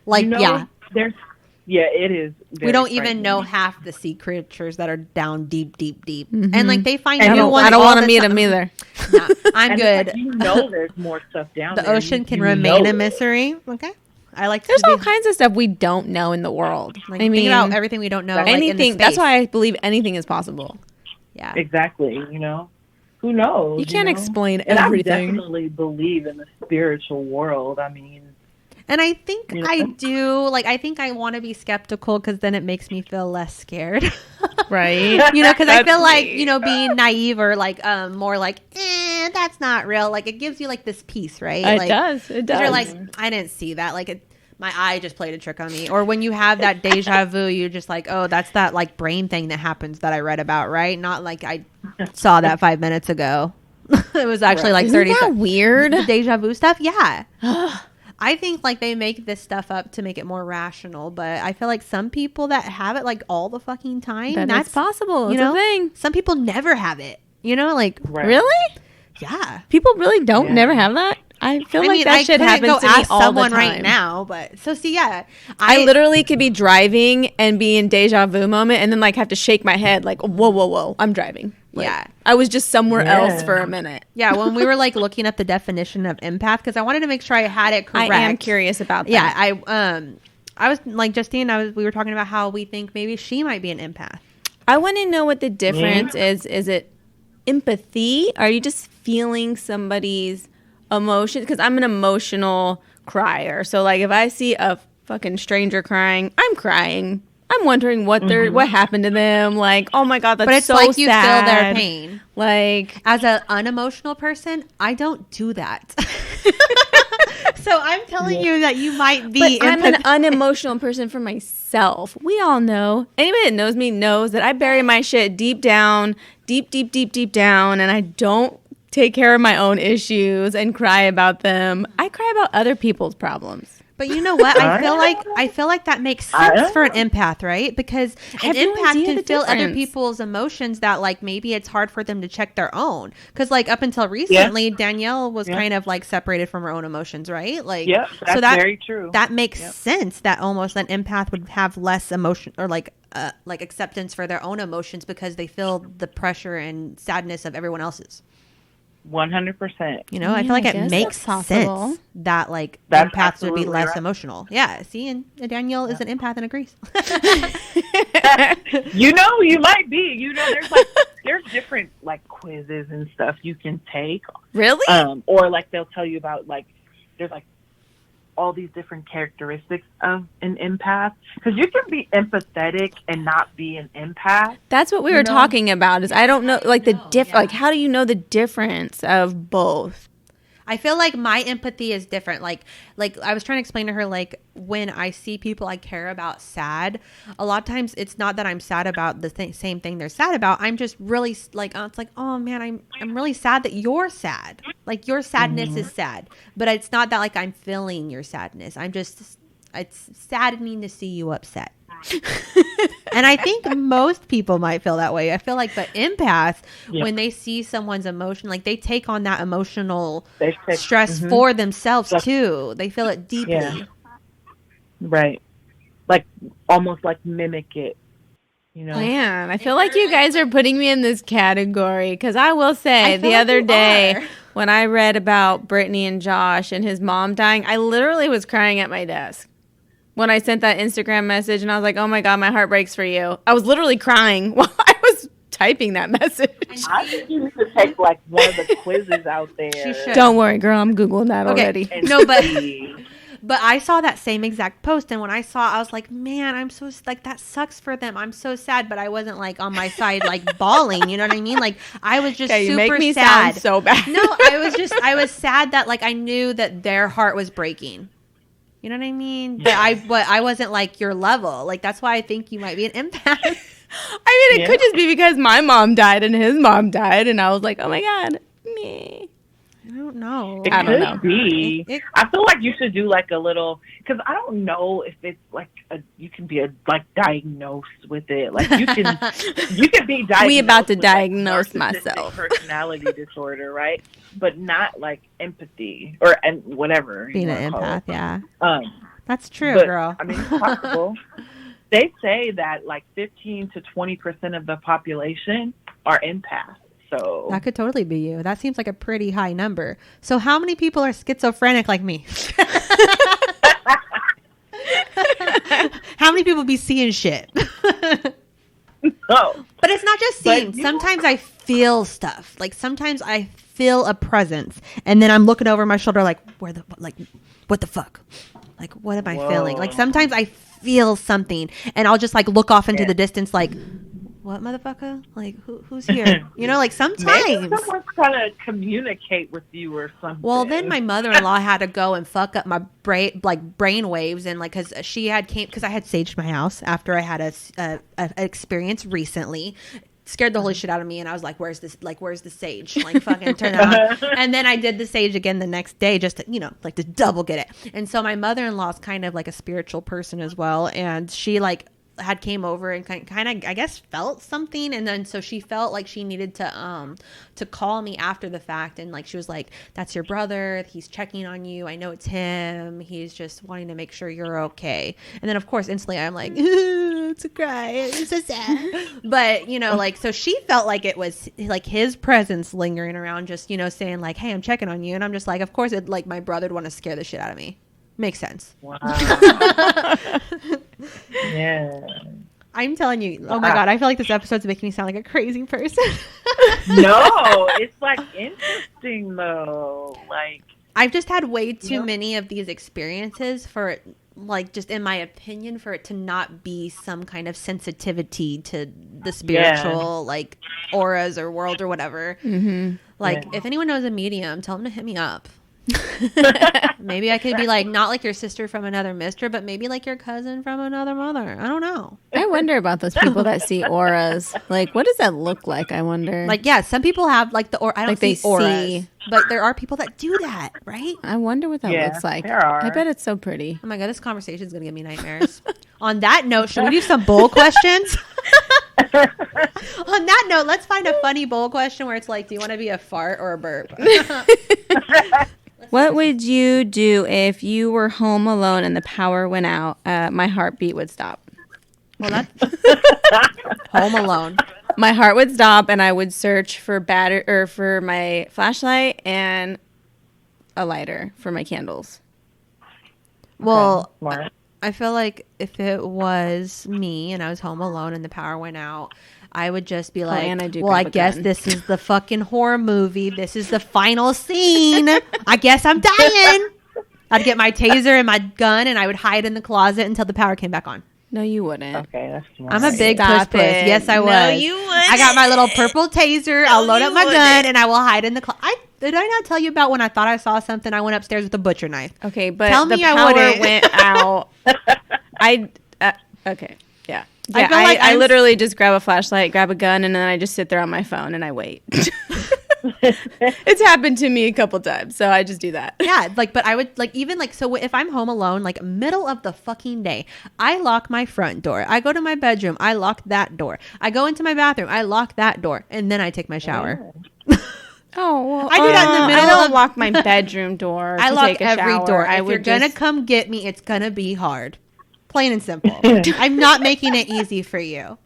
Like, it is. We don't even know half the sea creatures that are down deep. Mm-hmm. And like they find new ones. I don't want to meet them either. Nah, I'm good. Like, you know, there's more stuff down there. The ocean can remain a mystery. Okay. I like. There's all kinds of stuff we don't know in the world. Like, I mean, think about everything we don't know. Anything. Like, that's why I believe anything is possible. Yeah. Exactly. You know, who knows? You can't explain and everything. I definitely believe in the spiritual world. I mean. And I think I do. Like, I think I want to be skeptical because then it makes me feel less scared. Right. You know, because I feel like, you know, being naive or like more like, that's not real. Like, it gives you like this peace, right? It like, does. It does. You're like, I didn't see that. Like, my eye just played a trick on me. Or when you have that deja vu, you're just like, oh, that's that like brain thing that happens that I read about, right? Not like I saw that 5 minutes ago. It was actually like 30 seconds. Weird. The deja vu stuff. Yeah. I think like they make this stuff up to make it more rational, but I feel like some people that have it like all the fucking time, that's possible. You know, a thing. Some people never have it. You know, like really? Yeah. People really don't never have that. I feel like that shit happens to me all someone the time. right now, but so see, yeah, I literally could be driving and be in deja vu moment, and then like have to shake my head, like whoa, I'm driving. Like, yeah, I was just somewhere else for a minute. Yeah, when we were like looking up the definition of empath, because I wanted to make sure I had it correct. I am curious about that. Yeah, I was like Justine. We were talking about how we think maybe she might be an empath. I want to know what the difference is. Is it empathy? Are you just feeling somebody's emotions, because I'm an emotional crier. So like if I see a fucking stranger crying, I'm crying. I'm wondering what happened to them. Like, oh my God, that's but it's so like you sad. feel their pain. Like, as an unemotional person, I don't do that. So I'm telling you that you might be. But I'm an unemotional person for myself. We all know. Anybody that knows me knows that I bury my shit deep down, deep down, and I don't take care of my own issues and cry about them. I cry about other people's problems. But you know what? I feel like that makes sense for an empath, right? Because an empath can feel other people's emotions that like maybe it's hard for them to check their own. Because like up until recently, Danielle was kind of like separated from her own emotions, right? Like, that's very true. That makes sense. That almost an empath would have less emotion or like acceptance for their own emotions because they feel the pressure and sadness of everyone else's. 100%. You know, I feel like it makes sense that like empaths would be less emotional. Yeah. See, and Danielle is an empath and agrees. You know, you might be. You know, there's different like quizzes and stuff you can take. Really? Or like they'll tell you about like there's like all these different characteristics of an empath, because you can be empathetic and not be an empath. That's what we were talking about. Is I don't know like like how do you know the difference of both? I feel like my empathy is different. Like I was trying to explain to her, like when I see people I care about sad, a lot of times it's not that I'm sad about the same thing they're sad about. I'm just really like, it's like, oh man, I'm really sad that you're sad. Like your sadness is sad, but it's not that like I'm feeling your sadness. It's saddening to see you upset. And I think most people might feel that way. I feel like the empath, when they see someone's emotion, like they take on that emotional stress for themselves too. They feel it deeply. Yeah. Right. Like almost like mimic it. You know? Man, I feel like you guys are putting me in this category, because I will say the other day when I read about Brittany and Josh and his mom dying, I literally was crying at my desk. When I sent that Instagram message and I was like, oh my God, my heart breaks for you. I was literally crying while I was typing that message. I think you need to take like one of the quizzes out there. Don't worry, girl. I'm Googling that already. No, but I saw that same exact post. And when I was like, man, I'm so like, that sucks for them. I'm so sad. But I wasn't like on my side, like bawling. You know what I mean? Like I was just super make me sad. Sound so bad. No, I was sad that like I knew that their heart was breaking. You know what I mean? But I wasn't like your level. Like that's why I think you might be an empath. I mean, it could just be because my mom died and his mom died, and I was like, oh my God, me. I don't know. I don't know. Be. I feel like you should do like a little, because I don't know if it's like you can be like diagnosed with it. Like you can be diagnosed. We about to with, diagnose like, myself. Personality disorder, right? But not like empathy or whatever. Being an empath, yeah. That's true, but, girl. I mean, it's possible. They say that like 15 to 20% of the population are empaths. So that could totally be you. That seems like a pretty high number. So how many people are schizophrenic like me? How many people be seeing shit? Oh. But it's not just seeing. Sometimes I feel stuff. Like sometimes I feel a presence, and then I'm looking over my shoulder like, what the fuck? Like, what am I feeling? Like sometimes I feel something, and I'll just like look off into the distance like, what, motherfucker? Like, who's here? You know, like sometimes. Maybe someone's trying to communicate with you or something. Well, then my mother-in-law had to go and fuck up my brain waves, and like, because I had saged my house after I had a experience recently. Scared the holy shit out of me, and I was like, where's the sage? Like, fucking turn that on. And then I did the sage again the next day just to, like to double get it. And so my mother-in-law is kind of like a spiritual person as well, and she like had came over and kind of I guess felt something, and then so she felt like she needed to call me after the fact, and like she was like, that's your brother, he's checking on you, I know it's him, he's just wanting to make sure you're okay. And then of course instantly I'm like, it's a cry, it's so sad. But like, so she felt like it was like his presence lingering around, just saying like, hey, I'm checking on you. And I'm just like, of course it, like my brother would want to scare the shit out of me. Makes sense. Wow. Yeah. I'm telling you. Oh my God. I feel like this episode's making me sound like a crazy person. No, it's like interesting though. Like, I've just had way too many of these experiences for it, like, just in my opinion, for it to not be some kind of sensitivity to the spiritual, like, auras or world or whatever. Mm-hmm. Like, if anyone knows a medium, tell them to hit me up. Maybe I could be like, not like your sister from another mister, but maybe like your cousin from another mother. I don't know. I wonder about those people that see auras. Like, what does that look like? I wonder. Like, yeah, some people have like the I don't like see they auras, see. but there are people that do that, right? I wonder what that looks like. There are. I bet it's so pretty. Oh my god, this conversation is gonna give me nightmares. On that note, should we do some bowl questions? On that note, let's find a funny bowl question where it's like, do you want to be a fart or a burp? What would you do if you were home alone and the power went out? My heartbeat would stop. Well, that's Home Alone. My heart would stop, and I would search for for my flashlight and a lighter for my candles. Well, Smart. I feel like if it was me and I was home alone and the power went out, I would just be like, well, I guess this is the fucking horror movie. This is the final scene. I guess I'm dying. I'd get my taser and my gun and I would hide in the closet until the power came back on. No, you wouldn't. Okay, that's smart. I'm a big Stop puss. it. Yes, I was. No, you wouldn't. I got my little purple taser. I'll load up my wouldn't. gun and I will hide in the closet. Did I not tell you about when I thought I saw something? I went upstairs with a butcher knife. Okay, but Tell the me I power wouldn't. went out. Okay, yeah. I feel like I literally just grab a flashlight, grab a gun, and then I just sit there on my phone and I wait. It's happened to me a couple times, so I just do that. Yeah, like, but I would, like, even, like, so if I'm home alone, like, middle of the fucking day, I lock my front door. I go to my bedroom. I lock that door. I go into my bathroom. I lock that door. And then I take my shower. Oh, well, I do that in the middle I don't of- lock my bedroom door. I to lock take a every shower. door. I If you're would gonna just- come get me, it's gonna be hard. Plain and simple. I'm not making it easy for you.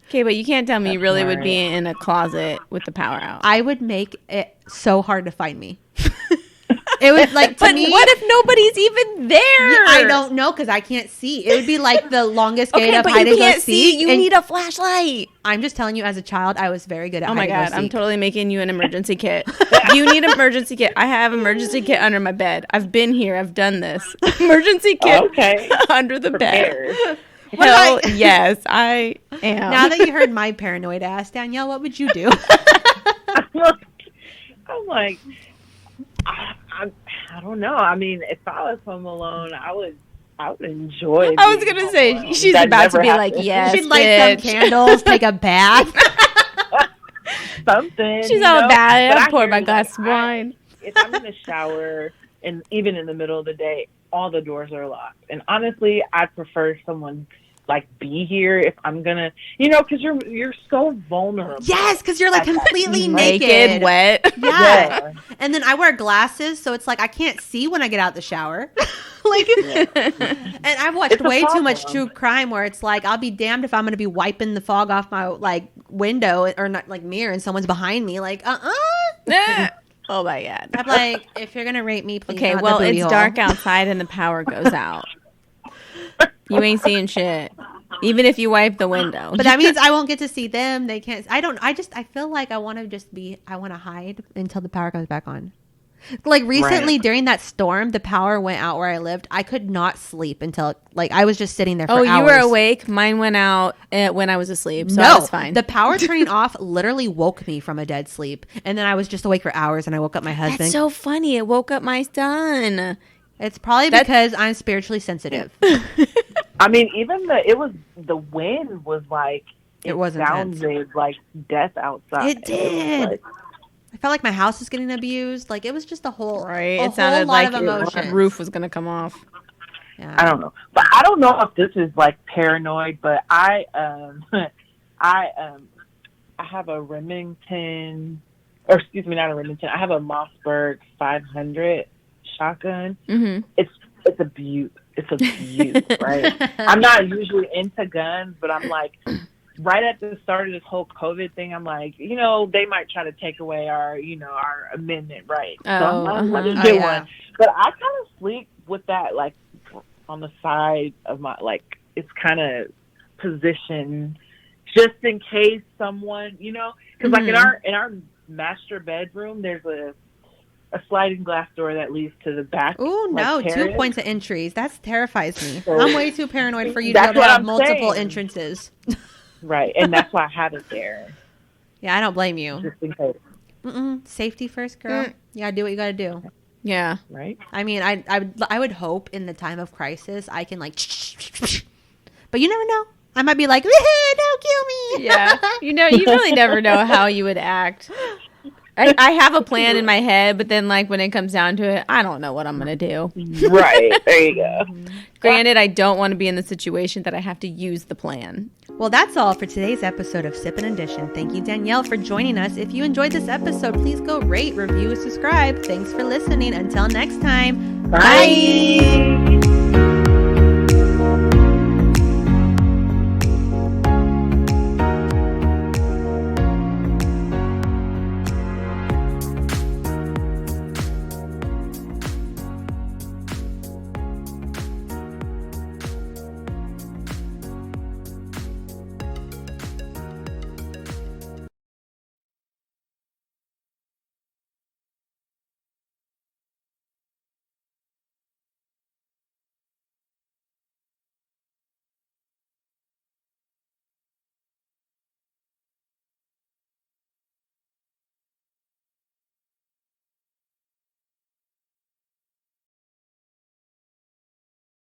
Okay, but you can't tell me you really would right. be in a closet with the power out. I would make it so hard to find me. It would, like, to But me. what if nobody's even there? I don't know, because I can't see. It would be like the longest game Okay, of but hide you and go can't see. seek. You and need a flashlight. I'm just telling you, as a child, I was very good at Oh my hide and god, go I'm seek. totally making you an emergency kit. You need an emergency kit. I have emergency kit under my bed. I've been here. I've done this. Emergency kit Okay. under the Prepared. bed. Hell, yes, I am. Now that you heard my paranoid ass, Danielle, what would you do? I'm like, I don't know. I mean, if I was home alone, I would enjoy. I was being gonna home say alone. she's That about to never be like, happens. yes, She'd light some bitch. candles, take a bath. Something. She's you all know? bad. But I I poured hear my you, glass like, of wine. If I'm in the shower and even in the middle of the day, all the doors are locked. And honestly, I prefer someone like be here if I'm gonna, because you're so vulnerable. Yes, because you're like completely naked. Naked, wet. Yeah. And then I wear glasses, so it's like I can't see when I get out the shower. And I've watched It's a way too much problem. true crime where it's like I'll be damned if I'm going to be wiping the fog off my like window or not like mirror and someone's behind me. Like, Oh my god. I'm like, if you're going to rape me, please. Okay, not the well, booty it's hole. dark outside and the power goes out. You ain't seeing shit. Even if you wipe the window. But that means I won't get to see them. They can't. I feel like I want to hide until the power comes back on. Like recently during that storm, the power went out where I lived. I could not sleep until like I was just sitting there for hours. you were awake. Mine went out when I was asleep, so no, I was fine. The power turning off literally woke me from a dead sleep. And then I was just awake for hours and I woke up my husband. That's so funny. It woke up my son. It's probably because I'm spiritually sensitive. I mean, even the wind was like It was intense. sounded like death outside. It did. was like, I felt like my house was getting abused. Like it was just a whole Right? a It sounded whole lot like of the emotions. roof was going to come off. Yeah. I don't know, but I don't know if this is like paranoid, but I have a Remington, or excuse me, not a Remington. I have a Mossberg 500 shotgun. Mm-hmm. It's a beaut. It's a beaut, right? I'm not usually into guns, but I'm like, right at the start of this whole COVID thing, I'm like, they might try to take away our amendment right. So I'm like, let's get one. But I kind of sleep with that, like, on the side of my, like, it's kind of positioned just in case someone, because like in our master bedroom, there's a sliding glass door that leads to the back. Oh, no, like, 2 points of entries. That terrifies me. So, I'm way too paranoid for you to have multiple entrances. Right, and that's why I have it there. Yeah, I don't blame you. Just in case. Safety first, girl. You gotta do what you gotta do. Yeah. Right. I mean, I would hope in the time of crisis I can like, but you never know. I might be like, don't kill me. Yeah. You really never know how you would act. I have a plan in my head, but then like when it comes down to it, I don't know what I'm gonna do. Right. There you go. Granted, I don't want to be in the situation that I have to use the plan. Well, that's all for today's episode of Sippin and Dishin. Thank you, Danielle, for joining us. If you enjoyed this episode, please go rate, review, subscribe. Thanks for listening. Until next time. Bye.